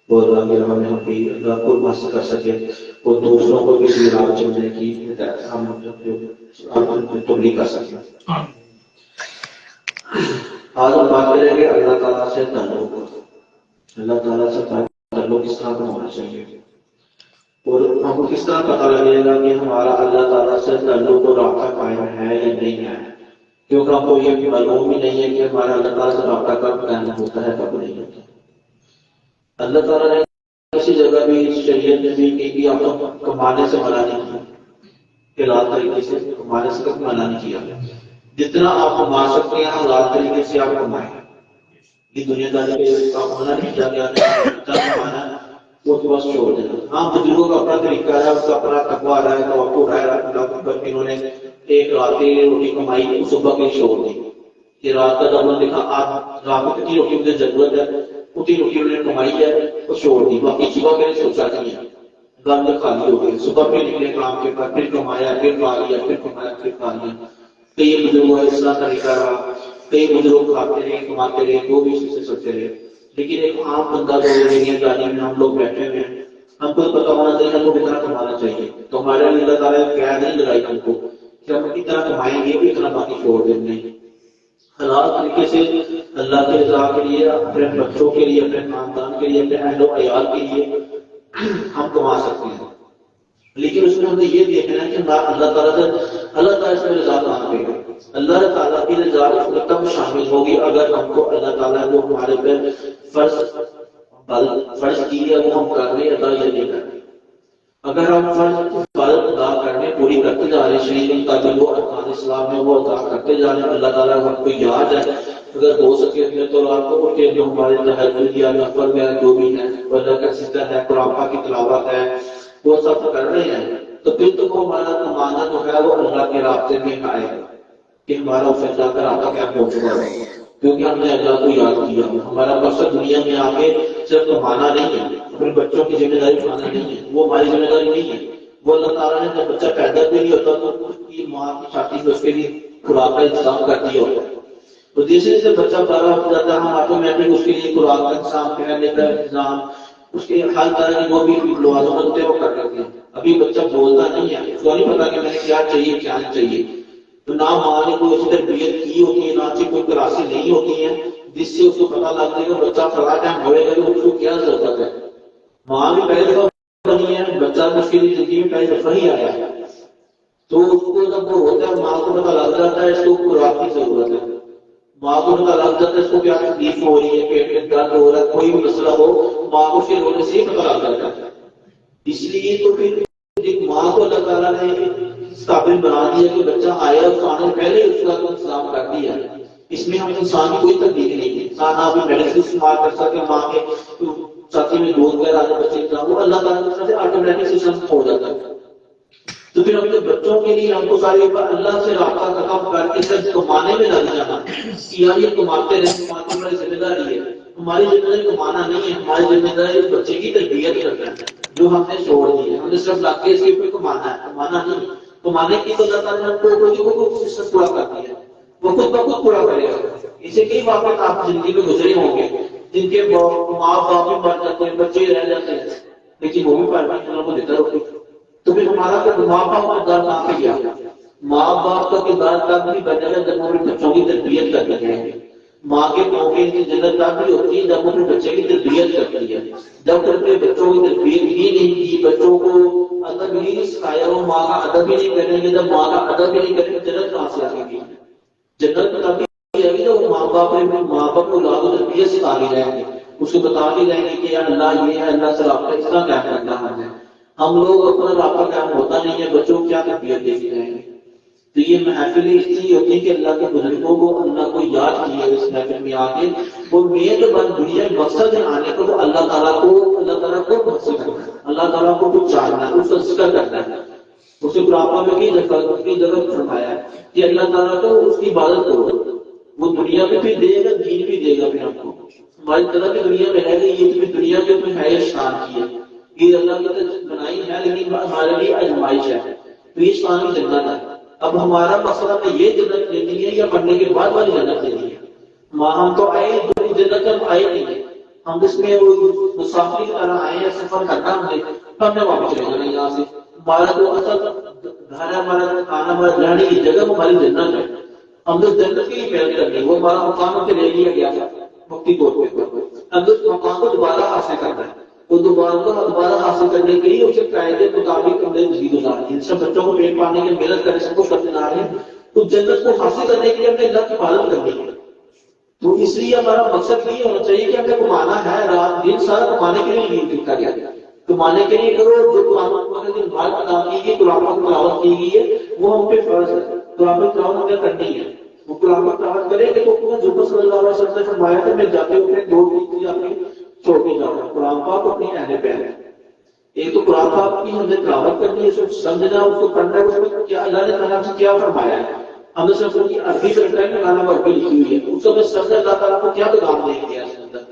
Speaker 1: اور ہم بھی اللہ کو حاصل کر سکے اور دوسروں کو بھی راہ چلنے کی ہم تبلیغ کر سکیں۔ آج ہم بات کریں گے اللہ تعالیٰ سے تعلق، اللہ تعالیٰ سے تعلق کس طرح کا ہونا چاہیے اور ہم کو کس طرح پتہ لگے گا کہ ہمارا اللہ تعالیٰ سے تعلق اور رابطہ قائم ہے یا نہیں ہے، کیونکہ ہم کو یہ معلوم ہی نہیں ہے کہ ہمارا اللہ تعالیٰ سے رابطہ کب قائم ہوتا ہے کب نہیں ہوتا۔ اللہ تعالیٰ نے کسی جگہ بھی شریعت میں بھی کہ آپ کو کمانے سے منع نہیں کیا، حلال طریقے سے کمانے سے کب منع نہیں کیا۔ جتنا آپ کما سکتے ہیں حلال طریقے سے آپ کمائیں، یہ دنیا داری پہ آپ منع نہیں کیا گیا، جتنا کمانا ہے وہ تو بس چھوڑ دینا۔ ہاں بزرگوں کا اپنا طریقہ ہے، اس کا اپنا تقویٰ رہا ہے، توقع رہا ہے، انہوں نے ایک رات کی روٹی کمائی صبح کی چھوڑ دی کہ رات کا جب دیکھا آپ رات کو کتنی روٹی مجھے ضرورت ہے اتنی روٹی انہوں نے کمائی ہے وہ چھوڑ دی، باقی صبح کے لیے سوچا نہیں ہے، گھر خالی ہو گئی، صبح پھر نکلے کام کے بعد پھر کمایا پھر کھا لیا پھر کمایا پھر کھا لیا۔ کئی بزرگوں کا اس طرح طریقہ رہا، کئی بزرگ کھاتے رہے کماتے رہے وہ بھی اسی سے سکتے رہے، لیکن ایک عام بندہ جو ہے گاڑی میں ہم لوگ بیٹھے ہوئے ہیں، ہم کو پتا ہونا چاہیے ہم کو کتنا کمانا چاہیے، تو ہمارے لیے اللہ تعالیٰ نے قید نہیں لگائی ہم کو کہ ہم کتنا کمائیں گے اتنا باقی چھوڑ دیں گے۔ حلال طریقے سے اللہ کے رضا کے لیے، اپنے بچوں کے لیے، اپنے خاندان کے لیے، اپنے اہل و عیال کے لیے ہم کما سکتے ہیں، لیکن اس میں ہمیں یہ دیکھنا ہے کہ اللہ تعالیٰ سے رضا کہاں پہ ہے۔ اللہ تعالیٰ کی رضا اس میں تب شامل ہوگی اگر ہم کو اللہ تعالیٰ کو ہمارے پہ فرض کی ہے وہ ہم کر رہے ادا یا نہیں کر رہے۔ اگر ہم فرض ادا کرنے پوری کرتے جا رہے شریعت کا جو ارکان اسلام میں وہ ادا کرتے جا رہے ہیں، اللہ تعالیٰ ہم کو یاد ہے، اگر ہو سکے اپنے تو رات کو اٹھ کے جو ہمارے تہجد یا نفل وغیرہ جو بھی ہے اللہ کا ذکر ہے، قرآن پاک کی تلاوت ہے، وہ سب کر رہے ہیں، تو پھر تو وہ ہمارا کمانا جو ہے وہ اللہ کے رابطے میں آئے گا کہ ہمارا اس اللہ کا رابطہ کیا پہنچ رہا ہے، کیونکہ ہم نے اللہ کو یاد کیا۔ ہمارا مقصد دنیا میں آ کے صرف کمانا نہیں ہے، اپنے بچوں کی ذمہ داری اٹھانا نہیں ہے، وہ ہماری ذمہ داری نہیں ہے، وہ اللہ تعالیٰ نے جب بچہ پیدا بھی نہیں ہوتا تو اس کی ماں کی چھاتی میں اس کے لیے خوراک کا انتظام کر دیا ہوتا ہے، تو جیسے جیسے بچہ بڑا ہو جاتا ہے ہم آٹومیٹک اس کے لیے خوراک کا انتظام، پہننے کا انتظام، اس کے ہر طرح کی جو بھی لوازمات ہوتے ہیں وہ کر دیتے ہیں۔ ابھی بچہ بولتا نہیں ہے، اس کو نہیں پتا کہ میں نے کیا چاہیے کیا نہیں چاہیے، تو نہ ماں نے کوئی اچھی تربیت کی ہوتی ہے، نہ اچھی کوئی کلاسیں نہیں ہوتی ہیں جس سے اس کو پتا لگ جائے گا بچہ فلاں ٹائم ہوئے گا تو اس کو کیا ضرورت ہے۔ ماں بھی پہلے دفعہ بنی ہے، بچہ مشکل زندگی میں پہلی دفعہ ہی آیا ہے، تو اس کو جب وہ ہوتا ہے ماں کو پتا لگ جاتا ہے اس کو خوراک کی ضرورت ہے، ماں کو پتا لگ جاتا ہے اس کو کیا تکلیف ہو رہی ہے، پیٹ میں درد ہو رہا ہے، کوئی بھی مسئلہ ہو ماں کو اس کے رونے سے ہی پتا لگ جاتا ہے۔ اس لیے تو پھر ایک ماں کو اللہ تعالیٰ نے اس قابل بنا دیا کہ بچہ آیا اس کو آنے پہلے اس کا انتظام کر دیا، اس میں ہم انسان کی کوئی تبدیلی نہیں ہے۔ انسان آپ میڈیسن استعمال کر سکتے ماں کے ساتھی میں دودھ وغیرہ آنے بچے کا وہ اللہ تعالیٰ کی طرف سے آٹومیٹک سسٹم ہو جاتا ہے۔ تو پھر اپنے بچوں کے لیے ہم کو سارے اللہ سے رابطہ ختم کر کے صرف کمانے میں لگ جانا کہ یار یہ کماتے رہے، کماتے ہماری ذمہ داری ہے، ہماری ذمہ داری کمانا نہیں ہے، ہماری ذمہ داری بچے کی تربیت کرنا ہے جو ہم نے چھوڑ دی ہے، ہم نے صرف لا کے اس کے اوپر کمانا ہے، کمانا نہیں، کمانے کی تو اللہ تعالیٰ نے کو سسٹم پورا کر دیا، وہ خود بخود پورا کرے گا۔ اسے کئی واقعات آپ زندگی میں گزرے ہوں گے جن کے ماں باپ بھی مر جاتے ہیں، بچے رہ جاتے ہیں، لیکن وہ بھی پرورش کو دیتا ہوتے، تو پھر ہمارا ماں باپ کا کردار کہاں پہ گیا؟ ماں باپ کا کردار تب بھی بنے گا جب وہ اپنے بچوں کی تربیت کرتے ہیں۔ ماں کے پاؤں کی جنت تب بھی ہوتی ہے جب وہ اپنے بچے کی تربیت کرتی ہے۔ جب اپنے بچوں کی تربیت ہی نہیں کی، بچوں کو ادب ہی نہیں سکھایا، وہ ماں کا ادب ہی نہیں کریں گے، جب ماں کا ادب ہی نہیں کریں گے جنت کہاں سے آئے گی؟ جنت تبھی آئے گی جب وہ ماں باپ کو اولاد کو تربیت سکھا کے جائیں گے، اس کو بتا کے جائیں گے کہ یا اللہ یہ ہے، اللہ سے رابطہ اس طرح کیا کرنا ہے۔ ہم لوگ اپنا رابطہ قائم ہوتا نہیں ہے، بچوں کو کیا تربیت دے کے جائیں گے؟ تو یہ محفل اس لیے ہوتی ہے کہ اللہ کے بزرگوں کو اللہ کو یاد کیا اس محفل میں آ کے وہ مین دنیا مقصد ہے آنے کا، وہ اللہ تعالیٰ کو مقصد کرنا ہے، اللہ تعالیٰ کو کچھ چاہنا ہے، اس کا ذکر کرنا ہے۔ اسے قرآن میں کئی جگہ فرمایا ہے کہ اللہ تعالیٰ کو اس کی عبادت کرو، وہ دنیا میں بھی دے گا، دین بھی دے گا پھر ہم کو. ہماری طرح کی دنیا میں ہے کہ یہ تمہیں دنیا کے اوپر ہے شان کی ہے، یہ اللہ کی طرف بنائی ہے، لیکن ہمارے لیے آزمائش ہے، تو یہ شان کی جنت ہے. اب ہمارا مسئلہ میں یہ جنت لینی ہے یا مرنے کے بعد والی جنت لینی ہے. ہم تو آئے جنت ہم آئے نہیں ہے، ہم اس میں وہ مسافری کی طرح آئے ہیں، سفر کرنا ہم نے واپس چلے جانا یہاں سے. ہمارا جو اصل گھر ہے، ہمارا کھانا، ہمارا رہنے کی جگہ ہماری جنت ہے. ہم تو جنت کی محنت کرنی، وہ ہمارا مقام سے لے لیا گیا تھا وقتی طور پہ. ہم اس مقام کو دوبارہ حاصل کرنا ہے. وہ دوبارہ حاصل کرنے کے لیے اسے قاعدے مطابق ہم نے زندگی گزارنی ہے. سب بچوں کو پیٹ پالنے کی محنت کریں، سب کچھ کرتے جا رہے ہیں، تو جنت کو حاصل کرنے کے لیے ہم نے اللہ کی عبادت کرنی ہے. تو اس لیے ہمارا مقصد یہ ہونا چاہیے کہ ہمیں کمانا ہے، رات دن سارا کمانے کے لیے نہیں لکھا گیا. کمانے کے لیے کرو، جو قرآن کے بعد ادا کی گئی، قرآن کی تلاوت کی گئی ہے، وہ ہم پہ فرض ہے. قرآن کی تلاوت ہمیں کرنی ہے. وہ قرآن کی تلاوت کریں گے تو جو صلی اللہ علیہ وسلم نے فرمایا تھا، میں جاتے ہوئے 2 چیزیں اپنی چھوڑ کے جاؤں گا، قرآن پاک اپنی اہل پہ ہے. ایک تو قرآن پاک کی ہمیں تلاوت کرنی ہے، اس کو سمجھنا، اس کو پڑھنا ہے، اس میں کیا اللہ نے تعالیٰ سے کیا فرمایا ہے. ہم نے صرف ان کی عربی کرتا ہے کہ گانا عربی لکھی ہوئی ہے، اس کو میں سمجھ اللہ تعالیٰ کو کیا پیغام دے دیا اس اندر.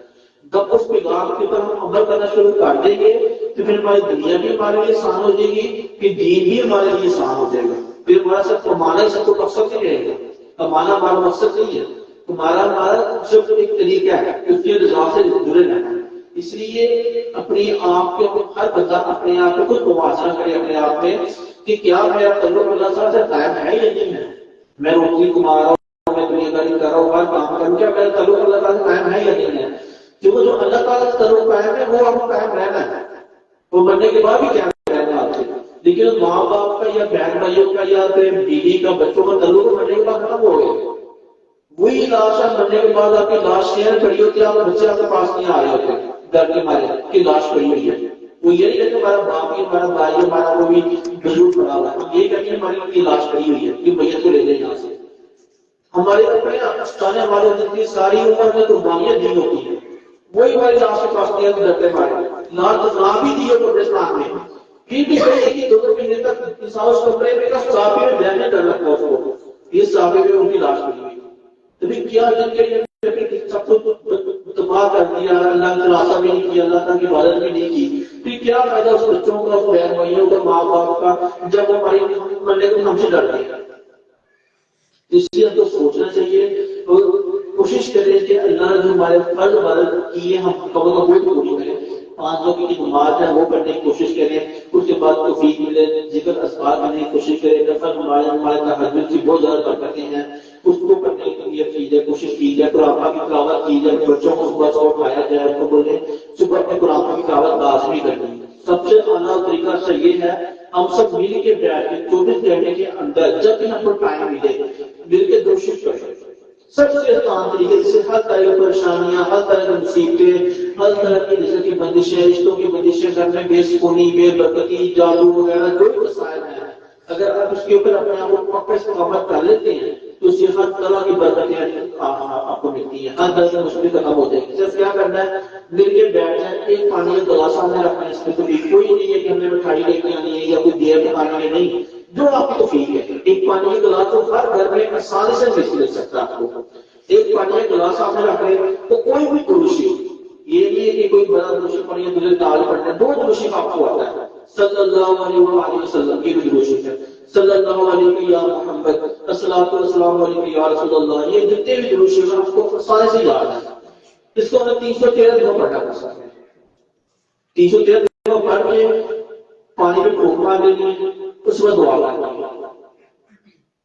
Speaker 1: جب اس پیغام کے اوپر ہم عمل کرنا شروع کر دیں گے تو پھر ہماری دنیا بھی ہمارے لیے آسان ہو جائے گی، پھر دین بھی ہمارے لیے آسان ہو جائے گا. پھر ہمارا صرف کمانا ہی سب کو مقصد نہیں رہے گا. کمانا ہمارا مقصد نہیں ہے، ہمارا صرف ایک طریقہ ہے اس کی رضا سے جڑے رہنا ہے. اس لیے اپنی آپ کے ہر بندہ اپنے آپ کو خود موازنہ کرے اپنے آپ میں کہ کیا میرا تعلق اللہ تعالیٰ سے قائم ہے یا نہیں ہے. میں روزی کما رہا ہوں، میں دنیا داری کر رہا ہوں، ہر کام کروں، کیا میرا تعلق اللہ تعالیٰ سے قائم ہے یا نہیں ہے. کیونکہ جو اللہ تعالیٰ سے تعلق قائم ہے وہ آپ کو قائم رہنا ہے، وہ مرنے کے بعد بھی کیا رہنا آپ سے. لیکن ماں باپ کا یا بہن بھائیوں کا یا بیوی کا، بچوں کا تعلق مرنے کے بعد ختم ہو گیا. وہی لاش ہے، مرنے کے بعد آپ کی لاش شہر کھڑی ہوتی ہے، آپ بچے آپ کے پاس نہیں آ رہے ہوتے ڈر کے مارے کہ لاش پڑی ہوئی ہے. وہ یہ نہیں کہتے ہمارا باپ ہی، ہمارا بھائی، ہمارا وہ بھی بزرگ پڑا ہوا ہے. ہم یہ کہتے ہیں ہماری لاش پڑی ہوئی ہے، یہ میت کو لے جائیں یہاں سے. ہمارے اپنے افسانے ہمارے جتنی ساری عمر میں قربانیاں دی ہوتی ہیں، وہی ہماری لاش کے پاس نہیں آتے ڈرتے مارے. لاش نہ بھی دی ہو پاکستان میں، پھر بھی ایک ہی 2 مہینے تک انسان اس کمرے میں صافی میں بیٹھنے ڈر لگتا ہے اس کو، یہ صافی میں ان کی لاش پڑی ہوئی. تو پھر کیا جن کے لیے سب کچھ تباہ کر دیا، اللہ کا راستہ بھی نہیں کیا، اللہ کی عبادت بھی نہیں کی، پھر کیا فائدہ اس بچوں کا، اس بہن بھائیوں کا، ماں باپ کا، جب ہماری مرنے کو ہم سے ڈر گئے. اس لیے ہم کو سوچنا چاہیے اور کوشش کریں کہ اللہ نے جو ہمارے فرض عبادت کی ہے ہم کم از کم وہ پوری کریں. 5 وقت کی نماز ہے وہ پڑھنے کی کوشش کریں، اس کے بعد توفیق ملے ذکر اذکار کرنے کی کوشش کریں. نفل ہمارے تہجد کی بہت زیادہ برکتیں ہیں، اس کو کرنے کی نیت کی جائے، کوشش کی جائے. قرآن کی تلاوت کی جائے، بچوں کو صبح صبح اٹھایا جائے، ان کو بولیں صبح اپنے قرآن کی تلاوت لازمی کرنی ہے. سب سے اعلیٰ طریقہ سے یہ ہے ہم سب مل کے بیٹھ کے 24 گھنٹے کے اندر جب بھی ہم کو ٹائم ملے مل کے کوشش کریں. سب سے آسان طریقے سے ہر طرح کی پریشانیاں، ہر طرح کی مصیبتیں، ہر طرح کی رزق کی بندشیں، رشتوں کی بندشیں، گھر میں بے سکونی، بے برکتی، جادو وغیرہ جو بھی مسائل ہیں، اگر آپ اس کے اوپر اپنے آپ کو پکڑ سے قابو کر لیتے ہیں تو اس سے ہر طرح کی برکتیں آپ کو ملتی ہیں، ہر طرح کی مشکل ختم ہو جائے گی. صرف کیا کرنا ہے، مل کے بیٹھ جائیں، ایک پانی کا گلاس سامنے رکھنا ہے. اس میں کوئی نہیں ہے کہ ہمیں مٹھائی لے کے آنی ہے یا کوئی دیر پکانی ہے، نہیں، جو آپ کی توفیق ہے. ایک پانی کا گلاس تو ہر گھر میں آسانی سے مل سکتا ہے آپ کو. ایک پانی کا گلاس آپ نے رکھ لیں تو کوئی بھی دروشی، یہ نہیں ہے کہ کوئی بڑا دروشی پڑھی ہے دل تال پڑھنا ہے، 2 دروشی آپ کو آتا ہے. صلی اللہ علیہ وسلم کی بھی دروشی ہے، صلی اللہ علیہ یا محمد، الصلوۃ والسلام علیہ یا رسول اللہ، یہ جتنے بھی دروشی ہیں آپ کو سارے سے یاد ہے. اس کو ہمیں 313 دفعہ پڑھنا پڑتا ہے. 313 دفعہ پڑھ کے پانی میں پھونک مار دینی ہے، اس میں دعا کرنی ہے.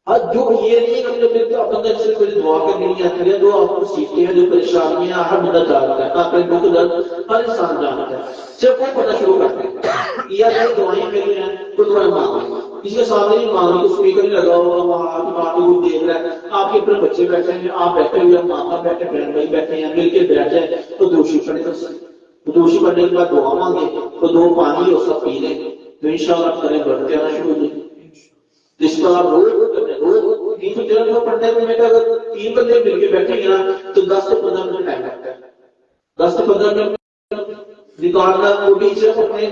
Speaker 1: جو یہ نہیں کہ بندہ سے کوئی دعا کرنی ہے، جو آپ کو سیکھتے ہیں، جو پریشانیاں ہر بندہ جانتا ہے، آپ کا دکھ درد ہر انسان جانتا ہے، صرف وہ پڑھنا شروع کرتے ہیں. یا جو دعائیں میری ہیں تو دعائیں مانگیں، اس کے سامنے ہی مانگیں، تو اسپیکر نہیں لگا ہوا، وہاں آپ کی بات کو دیکھ رہا ہے، آپ کے اپنے بچے بیٹھے ہیں، آپ بیٹھے ہوئے، ماں بیٹھے، بہن بھائی بیٹھے ہیں، مل کے بیٹھ جائیں تو دوشی پڑھنے کر سکتے. دوشی پڑھنے کے بعد دعا مانگے تو 2 پانی اور سب پی لیں تو انشاءاللہ کریں بڑھتے آنا شروع ہو جائیں. جس پر آپ روز کرتے ہیں، روز 313 دفعہ پڑھتے ہیں، تو میں اگر 3 بندے مل کے بیٹھیں گے نا تو 10 سے 15 منٹ ٹائم لگتا ہے. 10 سے 15 منٹ نکالنا وہ بھی صرف اپنے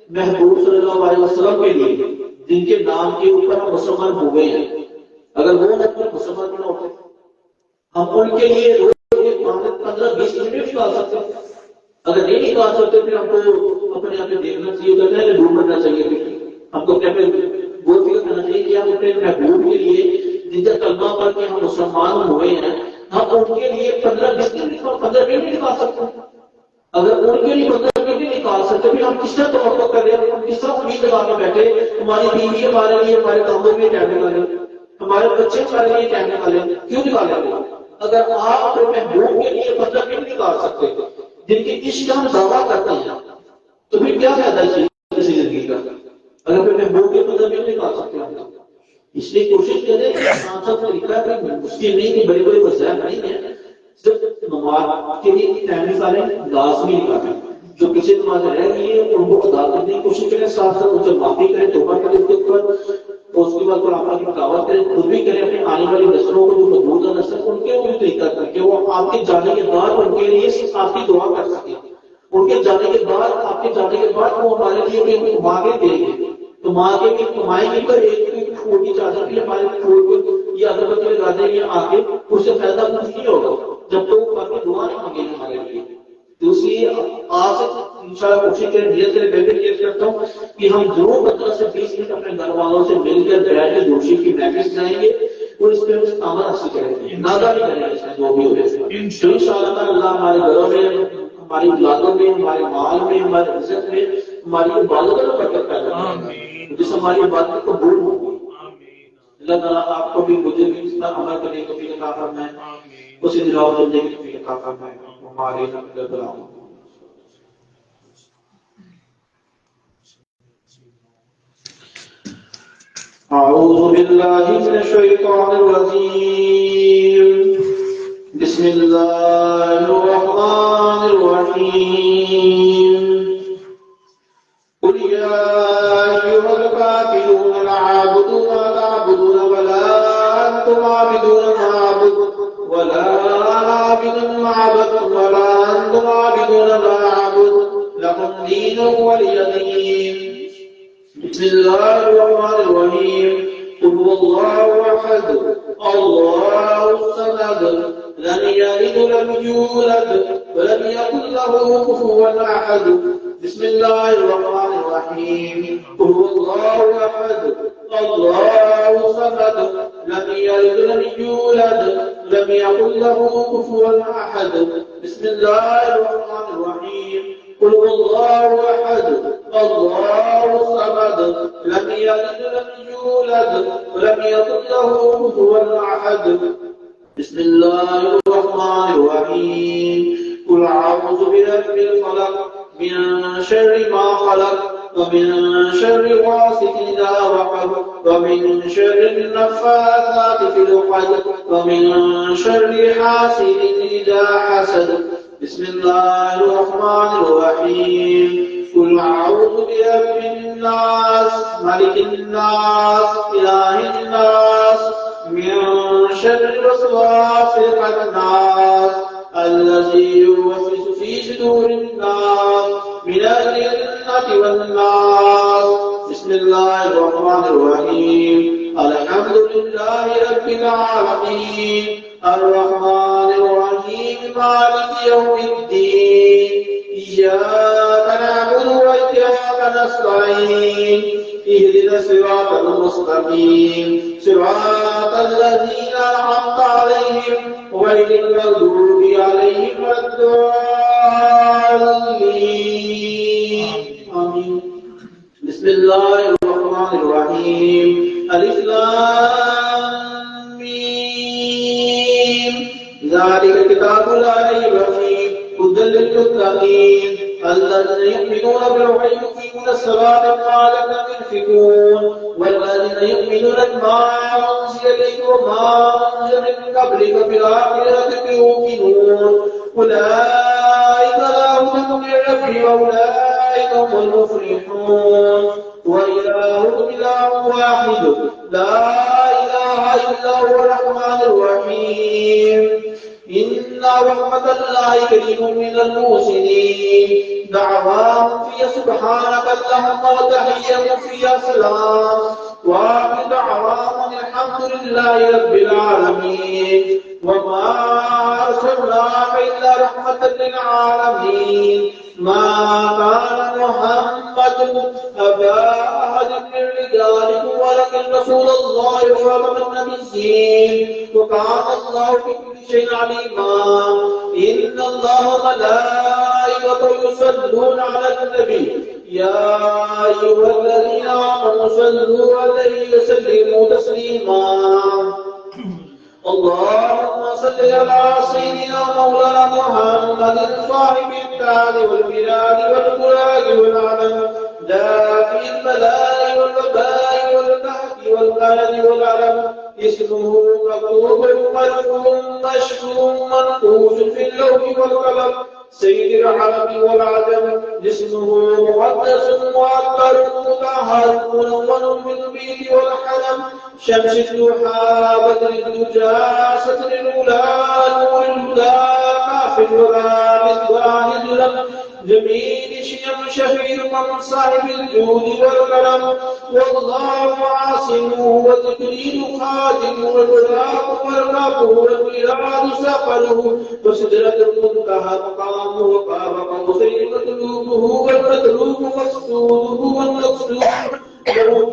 Speaker 1: محبوب صلی اللہ علیہ وسلم کے لیے جن کے نام کے اوپر ہم مسلمان ہوئے ہیں، اگر وہ مسلمان نہ ہوتے ہم ان کے لیے روز 15-20 منٹ نکال سکتے ہیں. اگر نہیں نکال سکتے پھر ہم کو اپنے آپ میں دیکھنا چاہیے، کہتے ہیں کہ ڈھونڈ کرنا چاہیے. ہم کو کیا وہ فکر کرنا چاہیے کہ ہم اپنے محبوب کے لیے جن کا کلمہ پڑھ کے ہم مسلمان ہوئے ہیں، ہم ان کے لیے 15-20 منٹ نکال سکتے ہیں. اگر ان کے لیے 15 منٹ نکال سکتے پھر ہم کس طرح توقع کر رہے ہیں، ہم کس طرح امید لگا کے بیٹھے ہماری بیوی ہمارے لیے ہمارے کاموں میں ٹائم نکالیں، ہمارے بچے ہمارے لیے ٹائم نکالیں، کیوں نکالیں گے؟ اگر آپ اپنے محبوب کے لیے 15 منٹ نکال سکتے جن کے عشق ہم دعویٰ کرتے ہیں تو پھر کیا فائدہ چاہیے کسی زندگی کا؟ اگر پھر محبوب کے 15 منٹ نکال سکتے ہیں، اس لیے کوشش کریں کہ آسان سا طریقہ ہے، مشکل نہیں کہ بڑے بڑے وسائل نہیں ہیں، صرف نماز کے لیے ٹائم نکالیں، لازمی نکالیں. جو پیچھے نماز رہ گئی ہے ان کو ادا کرنے کی کوشش کریں، ساتھ ساتھ ان سے معافی کریں، توبہ کریں اس کے اوپر، اور اس کے بعد قرآن کی تلاوت کریں، خود بھی کریں، اپنی آنے والی نسلوں کو جو موجودہ نسل ان کے بھی طریقہ کر کے وہ آپ کے جانے کے بعد ان کے لیے آپ کی دعا کر سکیں. ان کے جانے کے بعد آپ کے جانے کے بعد وہ ہمارے لیے کما کے دیں گے، تو ماں کے بھی کمائیں گے پر ایک چھوٹی چادر بھی ہمارے چھوڑ یہ اگربتی لگا دیں گے آگے، اس سے فائدہ کچھ نہیں ہوگا جب تو وہ کافی دعا نہیں مانگے ہمارے لیے. تو اس لیے آج انشاءاللہ کوشش کریں، نیت سے میں بھی نیت کرتا ہوں کہ ہم ضرور 15 سے 20 منٹ اپنے گھر والوں سے مل کر بیٹھ کے دوشی کی محفل جائیں گے اور اس پہ ہم عمل حاصل کریں گے، ناداری کریں گے، اس میں جو بھی ہو جائے. انشاءاللہ اللہ ہمارے گھروں میں، ہماری اولادوں میں، ہمارے مال میں، ہمارے عزت میں، ہماری عبادتوں میں برکت پیدا کرے گا، جس ہماری عبادت قبول ہوگی. اللہ تعالیٰ آپ کو بھی مجھے بھی اس پر عمل کرنے کی توفیق عطا فرمائے، اسی دلاؤ چلنے کی توفیق عطا فرمائے. ہمارے أعوذ بالله من الشيطان الرجيم. بسم الله الرحمن الرحيم. قل يا أيها الكافرون لا أعبد ما تعبدون ولا أنتم عابدون ما أعبد ولا أنا عابد ما عبدتم ولا أنتم عابدون ما أعبد لكم دينكم ولي دين. بسم الله الرحمن الرحيم. قل هو الله أحد الله الصمد لم يلد ولم يولد ولم يكن له كفوا أحد. بسم الله الرحمن الرحيم. قل هو الله أحد الله الصمد لم يلد ولم يولد ولم يكن له كفوا أحد. بسم الله الرحمن الرحيم. قل هو الله أحد الله الصمد لم يلد ولم يولد ولم يكن له كفوا أحد. بسم الله الرحمن الرحيم. قل أعوذ برب الفلق من شر ما خلق ومن شر غاسق إذا وقب ومن شر النفاثات في العقد ومن شر حاسد إذا حسد. بسم الله الرحمن الرحيم. قل أعوذ برب الناس ملك الناس إله الناس من شر الوسواس الخناس الذي يوسوس في صدور الناس من الجنة والناس. بسم الله الرحمن الرحيم. الحمد لله رب العالمين الرحمن الرحيم مالك يوم الدين إياك نعبد وإياك نستعين اهدنا الصراط المستقيم صراط الذين أنعمت عليهم غير المغضوب عليهم ولا الضالين. آمين. بسم الله الرحمن الرحيم. ألف لام ميم. ذلك الكتاب لا ريب فيه هدى للمتقين الذين يؤمنون بالغيب ويقيمون الصلاة ومما رزقناهم ينفقون والذين يؤمنون بما أنزل إليك وما أنزل من قبلك بالآخرة يوقنون أولئك لهم من ربهم وأولئك هم المفلحون. وإلهكم إله واحد لا إله إلا هو الرحمن الرحيم. إن رحمة الله قريب من المحسنين دعواهم فيها سبحانك اللهم وتحيتهم فيها سلام وآخر دعواهم الحمد لله رب العالمين وما أرسلناك إلا رحمة للعالمين ما كان محمد أبا أحد من رجالكم ولكن رسول الله وخاتم النبيين وكان الله بكل شيء عليما إن الله وملائكته يصلون على النبي يا أيها الذين آمنوا صلوا عليه وسلموا تسليما اللهم صل على سيدنا مولانا محمد صاحب التاج والبلاد والبراق والعلم دافع البلاء والوباء والقحط والقلق والعلم اسمه مكتوب مرفوع مشهور منقوش في اللوح والقلم سيد العرب والعجم جسمه مقدس معطر مطهر منور بالبيت والحرم شمس الضحى بدر الدجى ستر الأولى نور الهدى كاف الورى مصباح الظلم جميل شيم شهير من صاحب الجود والكرم والله عاصمه والتكريم خادم والولاء والرب والبلاد سفره وسدرة المنتهى مقامه وقاب قوسين مطلوبه والمطلوب مقصوده والمقصود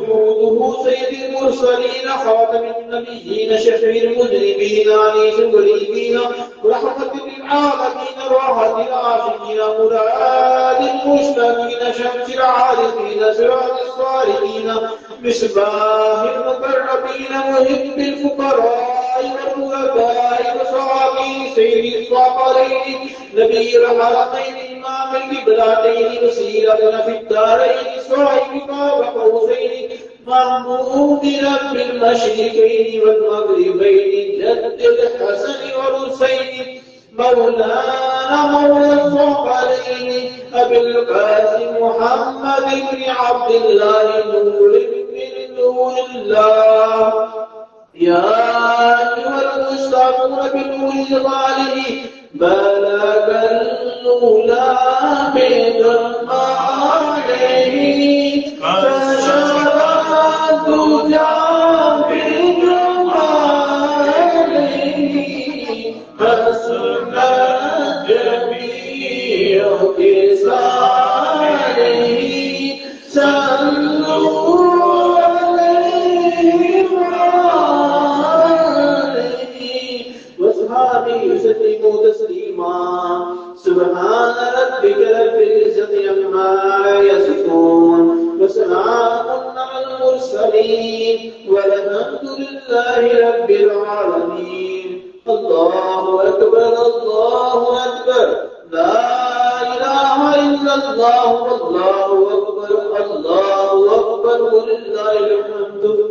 Speaker 1: ووجوده سيد المرسلين خاتم النبيين شفيع المذنبين انيس الغريبين رحمة للعالمين راحة العاشقين مراد المشتاقين شمس العارفين سراج الصالحين مصباح المقربين محب الفقراء والغرباء وصحابي سيد الصقرين نبي الحرمين إمام القبلتين وسيلتنا في الدارين صاحب قاب قوسين محمود رب المشرقين والمغربين جد الحسن والحسين مولانا مولى الصقرين أبي القاسم محمد بن عبد الله نور من نور الله يا أيها المستعمون بالنور الظالم بلغ الأولى بدم عليه فشرع الدجى بدم عليه فسن الجميع بسعيه صلوا يسلموا تسليما سبحان ربك رب العزة عما يصفون وسلام على المرسلين والحمد لله رب العالمين الله أكبر الله أكبر لا إله إلا الله والله أكبر الله أكبر ولله الحمد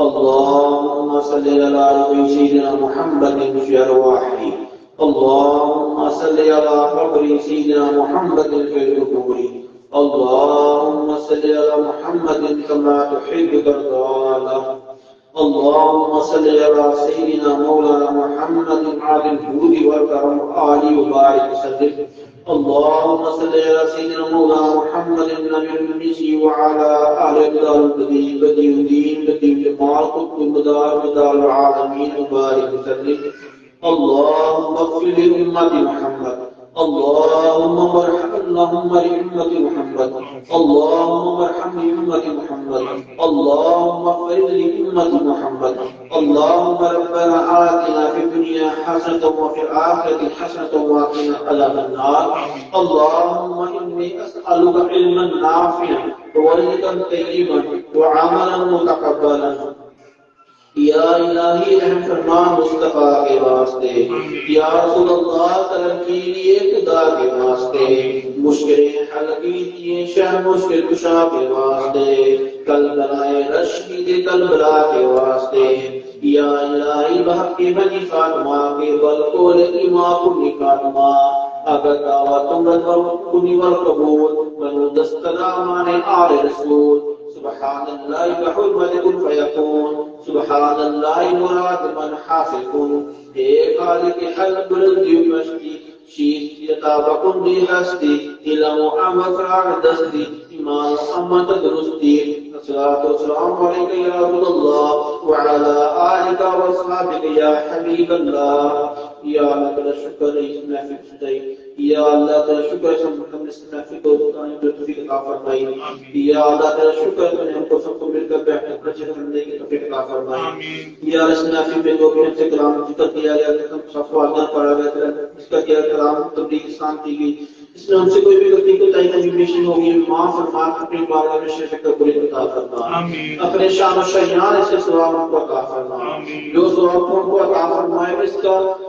Speaker 1: اللهم صل على سيدنا محمد في أرواحه اللهم صل على قبر سيدنا محمد في القبور اللهم صل على محمد كما تحب ترضى اللهم صل على سيدنا مولانا محمد عادل الجود والكرم آله وبارك وسلم اللهم صل على سيدنا مولانا محمد النبي الأمي وعلى آل البديع بديع الدين بديع الجمال قطب المدار مدار العالمين وبارك وسلم اللهم اغفر لأمة محمد اللهم ارحم لأمة محمد اللهم ارحم لأمة محمد اللهم اغفر لأمة محمد اللهم ربنا آتنا في الدنيا حسنة وفي الآخرة حسنة وقنا عذاب النار اللهم إني أسألك علما نافعا ورزقا طيبا وعملا متقبلا یا الہی رحم فرما مصطفیٰ کے واسطے، یا رسول اللہ کرم کیجیے خدا کے واسطے، مشکلیں حل کیجیے شہ مشکل کشا کے واسطے، کل بلائے رشید کل بلا کے واسطے، یا الہی بحق بنی فاطمہ کے بالکل ایما کنی فاطمہ، اگر دعوت رد کنی والقبول بنو دستگا مانے آل رسول، سبحان اللہ بحرمت کن فیکون، سبحان اللہ مراد من حاصل، اے خالق حل بلندی مشتی، شیخ یتابقن دی ہستی، علم و عمد دستی، ایمان محمد درستی، الصلاة والسلام علیکہ یا رسول اللہ وعلا آلک واصحابک یا حبیب اللہ۔ یا اللہ تعالی شکر ہے اس محفل سے، یا اللہ تعالی شکر ہے ہم نے اس محفل کو توفیق عطا فرمائی، یا اللہ تعالی شکر ہے ہم کو سب کو مل کر بیٹھنے پر کرنے کی توفیق عطا فرمائی، یا اس محفل میں جو بھی ہم سے کلام ذکر کیا گیا ہم سب کو آگاہ پڑھا گیا، اس کا کیا کلام تبلیغ اسلام کی گئی، اس میں ہم سے کوئی بھی غلطی کو تائی کمی بیشی ہوگی معاف فرما، اپنی بارگاہ میں شرک کا بری عطا فرما، اپنے شان و شیان اس کے ثواب کو عطا فرما، جو ثواب کو عطا فرمائے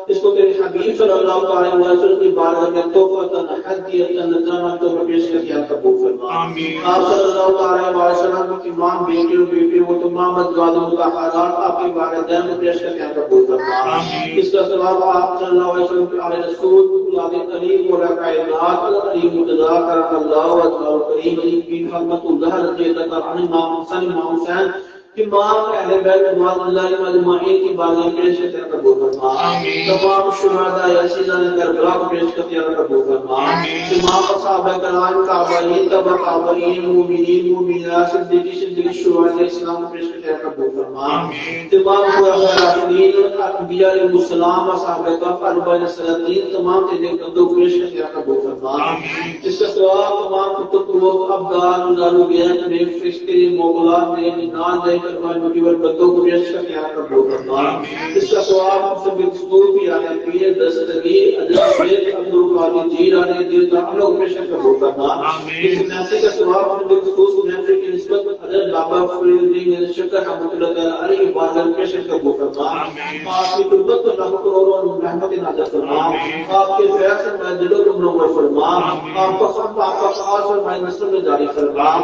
Speaker 1: اس کو تیرے حبیب صلی اللہ علیہ وسلم کی بارگاہ میں تحفۃ ہدیۃ نذرانہ تو پیش کر کے قبول فرما۔ آپ صلی اللہ علیہ وسلم کی تمام بیٹیوں بیٹے وہ تمام ازواج کا حالات آپ کی بارگاہ میں پیش کر کے قبول فرما۔ اس کا ثواب آپ صلی اللہ علیہ وسلم کے آل رسول اولاد کریم و کائنات علی مجزا کرم اللہ وجہ کریم علی کی محمد اللہ رضی اللہ عنہ امام حسن امام حسین تمام اہل بیت رضوان اللہ اجمعین کی بارگاہ میں پیش کر قبول فرما۔ تمام شہداء یزید کربلا کو پیش کر کے قبول فرما۔ تمام صحابہ کرام تابعین تبع تابعین مومنین مومنات صدیقین شہداء اسلام کو پیش کر کے قبول فرما۔ تمام خلفاء راشدین انبیاء علیہ السلام صحابہ کرام اربعین الصدیقین تمام کے بندوں کو پیش کر کے قبول فرما۔ اس کا ثواب تمام کتب و ابدال نالوگیت میں فرشتے مولا نے نام دے فرمان نبی والبندوں کو پیش کر کے قبول فرما۔ اس کا ثواب سب مقصود کی آنے پیر دستگیر حضرت شیخ عبدالقادر جیلانی دل تعالی کو پیش کر کے قبول فرما۔ اس محفل کا ثواب سب مخصوص محفل کی نسبت حضرت بابا فرید الدین شکر رحمۃ اللہ علیہ کی بارگاہ میں پیش کر کے قبول فرما۔ آپ کی قربت کو لاکھ کروڑوں رحمت نازل فرما۔ آپ کے فیض سے ہمارے دلوں کو منور فرما۔ آپ کا خط آپ کا خاص اور ہماری نسل میں جاری فرما۔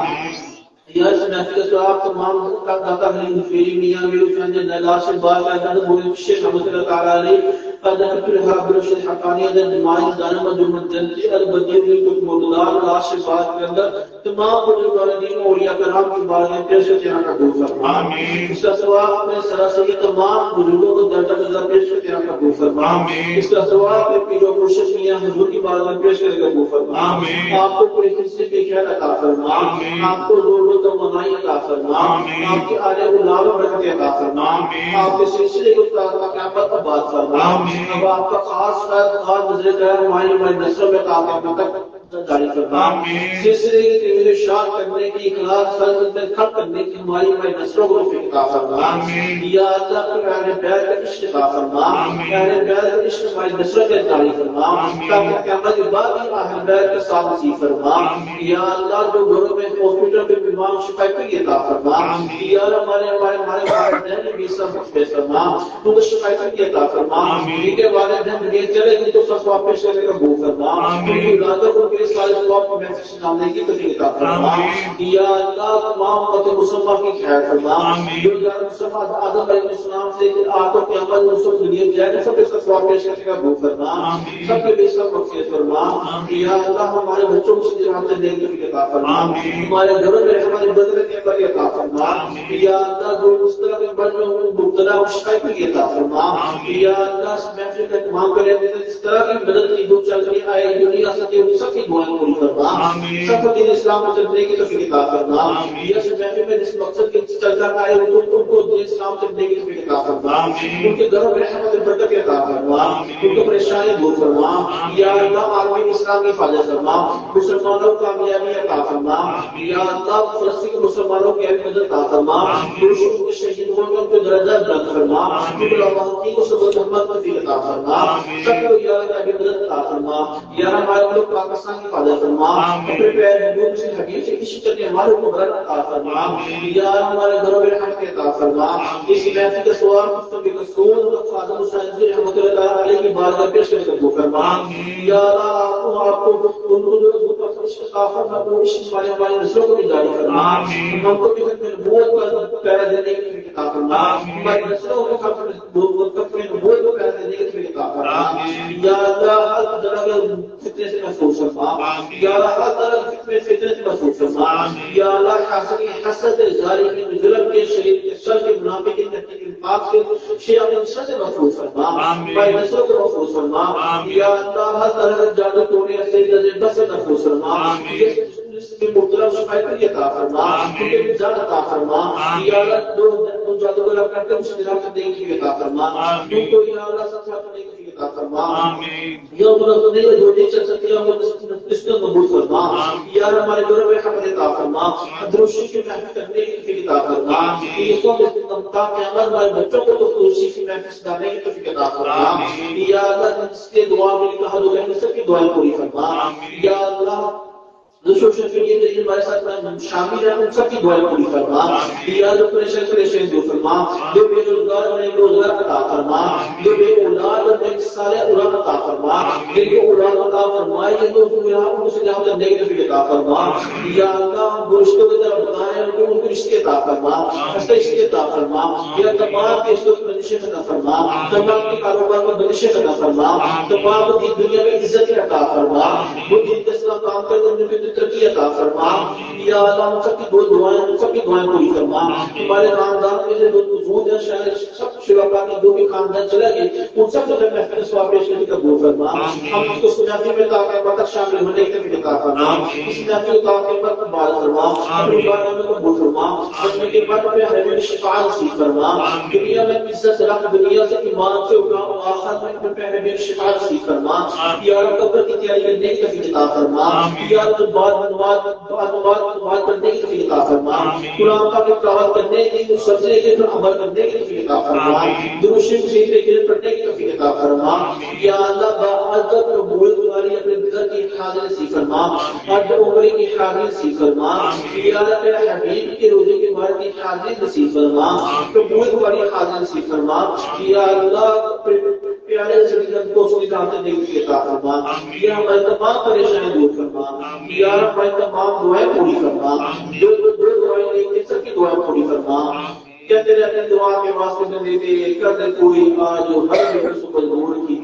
Speaker 1: یا اس محفل سے آپ تمام داتا حلیم فیری میاں میرو فنج نلا سے بات کرتا ہے وہ شیخ رحمۃ اللہ تعالی علیہ قدر کل حاضر شیخ حقانی در نماز دانم جمعہ جنتی البدیع کو مولا لا سے بات کرتا تمام بزرگان دین اور اولیاء کرام کی بارگاہ میں پیش کر کے قبول فرما۔ اس کا ثواب میں سراسری تمام بزرگوں کو درجہ نظر پیش کر کے قبول فرما۔ اس کا ثواب پیر و مرشد میاں حضور کی بارگاہ میں پیش کر کے قبول فرما۔ آپ کو پوری خدمت کی خیر عطا فرما۔ آپ کو زور تو منائی عطا فرما۔ آپ کے آلے غلام برکت عطا فرما۔ آپ کے سلسلے کو قیامت تک بات فرما۔ اب آپ کا خاص خاص نظر کرم ہماری نسل میں قیامت تک جاری فرما۔ سلسلے کی شان کرنے کی اخلاص فرض میں کھڑ کرنے کی ہماری نسلوں کو توفیق عطا فرما۔ یا اللہ اہل بیت کا عشق عطا فرما۔ اہل بیت کا عشق ہماری نسلوں میں جاری فرما تاکہ قیامت کے بعد اہل بیت کا ساتھ نصیب فرما۔ یا اللہ جو گھروں میں ہاسپٹل میں بیمار شفا کی عطا فرما۔ یا اللہ ہمارے والدین بھی سب خوش فرما، ان کو شفا کی عطا فرما۔ ان کے والدین یہ چلے گی تو سب واپس کرنے کا قبول فرما۔ ان کی اولادوں کو کے سارے ثواب کو محفوظ نامے کی توفیق عطا فرما۔ یا اللہ تمام امت مسلمہ کی خیر فرما۔ جو مسلمان آدم علیہ السلام سے آخر قیامت میں سب دنیا جائے سب کا ثواب پیش کرنے کا قبول فرما۔ سب کے لیے سب مغفرت فرما۔ یا اللہ ہمارے بچوں کو سیدھی راہ سے لے کے توفیق عطا فرما۔ ہمارے گھروں میں ہماری بدلے کے پر عطا فرما۔ یا اللہ جو مستقبل کے بڑھ میں مبتلا ہو شفا کی عطا فرما۔ یا اللہ اس محفل کا تمام کرے اس طرح کی مدد کی دعا چل رہی آئے دنیا سے سب کی دعائیں پوری فرما۔ سب کو دین اسلام کو چلنے کی توفیق عطا فرما۔ یا اس محفل میں جس مقصد کے چل کر آئے ان کو دین اسلام چلنے کی توفیق عطا فرما۔ ان کے گھروں میں رحمت برکت عطا فرما۔ ان کو پریشانی دور فرما۔ یا اللہ عالمین اسلام کی حفاظت فرما۔ مسلمانوں کو کامیابی عطا فرما۔ یا اللہ فلسطین کے مسلمانوں کی مدد عطا فرما۔ دوشمنوں کے شہیدوں کو ان کے درجات بلند فرما۔ اللہ کی کو سب محمد توفیق عطا فرما۔ سب کو یا اللہ کی مدد عطا فرما۔ فرما، یا ہمارے ملک پاکستان کی حفاظت فرما، اپنے پیر نبوت سے حدیث سے کسی کرنے والوں کو برکت عطا فرما، یا ہمارے گھروں میں رحمت عطا فرما، اس محفل کے سوال مستقبل کے رسول فاطمہ حسین رحمۃ اللہ علیہ کی بارگاہ پیش کر کے دعا فرما، یا اللہ آپ کو ان کو جو اس عطا فرما، وہ اس والے نسلوں کو بھی جاری فرما، ہم کو بھی نبوت کا پیرا دینے کی عطا فرما، ہماری نسلوں کو نبوت کو پیرا دینے کی عطا فرما، یا اللہ ہر طرح کے فتنے سے محفوظ فرما، یا اللہ ہر طرح کے فتنے سے محفوظ فرما، یا اللہ حسد ظالم ظلم کے شریف کے شر کے منافق کے تحقیق انفاق کے شیاطین شر سے محفوظ فرما، ہماری نسلوں کو محفوظ فرما، یا اللہ ہر طرح کے جادو ٹونے سے بس سے محفوظ فرما، کی مبتلا شفایت کی عطا فرما، ان کے نجات عطا فرما، یا اللہ جو ان جادوگر کرتے ہیں اس کی رحمت دینے کی عطا فرما، ان کو یا اللہ سب کرنے کی عطا فرما، یا اللہ نے جو نہیں چل سکتے وہ اس کو قبول فرما، یا اللہ ہمارے گھروں میں حمد عطا فرما، دروشی کی محفل کرنے کی عطا فرما، یہ سب استقامت قیامت ہمارے بچوں کو تو دروشی کی محفل کرنے کی توفیق عطا فرما، یا اللہ اس کے دعا میں کہا دو ہے سب کی دعائیں پوری فرما، یا اللہ جو سوشل میڈیا کے ہمارے ساتھ شامل ہیں ان سب کی دعائیں پوری فرما، یا جو پریشان دور فرما، جو بے روزگار انہیں روزگار عطا فرما، جو بے اولاد انہیں سارے اولاد عطا فرما، جن کو اولاد عطا فرمائے جن کو ان سے جہاں تک نئی نفی عطا فرما، یا اللہ گوشتوں کی طرف بتائیں ان کو رشتے عطا فرما، ہستے رشتے عطا فرما، یا تمام کے رشتوں کی بندشیں عطا فرما، تمام کے کاروبار میں بندشیں عطا فرما، تمام کی دنیا میں عزت عطا فرما، وہ جن کے ساتھ کام کرتے ہیں ترقی عطا فرما، یا اللہ ہم سب کی دو دعائیں ان سب کی دعائیں پوری فرما، ہمارے خاندان میں جو موجود ہیں شاید سب شرکا کے جو بھی خاندان چلے گئے ان سب کو محفل ثواب پیش کرنے کا قبول فرما، ہم اس کو سناتی میں تاکہ تک شامل ہونے کے لیے عطا فرما، اس نافی تاکہ پر قبول فرما، اپنی باتوں میں قبول فرما، اپنے کے بعد پہ ہمیں شفاء نصیب فرما، دنیا میں عزت رکھ، دنیا سے ایمان سے اٹھا، آخرت میں اپنے پہ ہمیں شفاء نصیب فرما، یا اللہ قبر کی تیاری کرنے کی توفیق عطا فرما، یا اللہ بات کرنے کی توفیق عطا فرما، قرآن کا تلاوت کرنے کی سمجھنے کے پھر عمل کرنے کی توفیق عطا فرما، درود شریف سے پڑھنے کی توفیق عطا فرما، یا اللہ باعزت قبول والی اپنے دل کی حاضر نصیب فرما، اور عمر کی حاضر نصیب فرما، یا اللہ تیرے حبیب کے روزے کے بار کی حاضر نصیب فرما، قبول والی حاضر نصیب فرما، یا اللہ پیارے زندگی کو سنی دعوت دینے کی عطا فرما، یا ہماری تمام پریشانیاں دور فرما، یا ہماری تمام دعائیں پوری فرما، جو دعائیں نہیں کی سب کی دعائیں پوری فرما، کیا تیرے اپنے دعا کے واسطے میں دیتے کر دے کوئی جو ہر محل سے مجبور کی،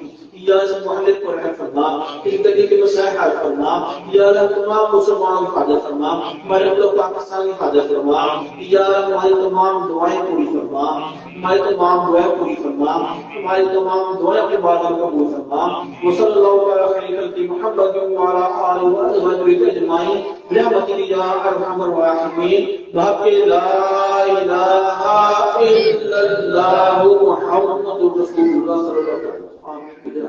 Speaker 1: یا اس محلے کو رحم فرما، اس گلی کے مسائل حل فرما، یا اللہ تمام مسلمانوں کی حفاظت فرما، ہمارے لوگ پاکستان کی حفاظت فرما، یا ہماری تمام دعائیں پوری فرما، ہماری تمام دعائیں پوری فرما، ہماری تمام دعائیں کے بعد قبول فرما، وصلی اللہ علیہ خیر خلق محمد وعلی آلہ وصحبہ اجمعین برحمتک یا ارحم الراحمین، بحق لا الہ الا اللہ محمد رسول اللہ صلی اللہ علیہ وسلم۔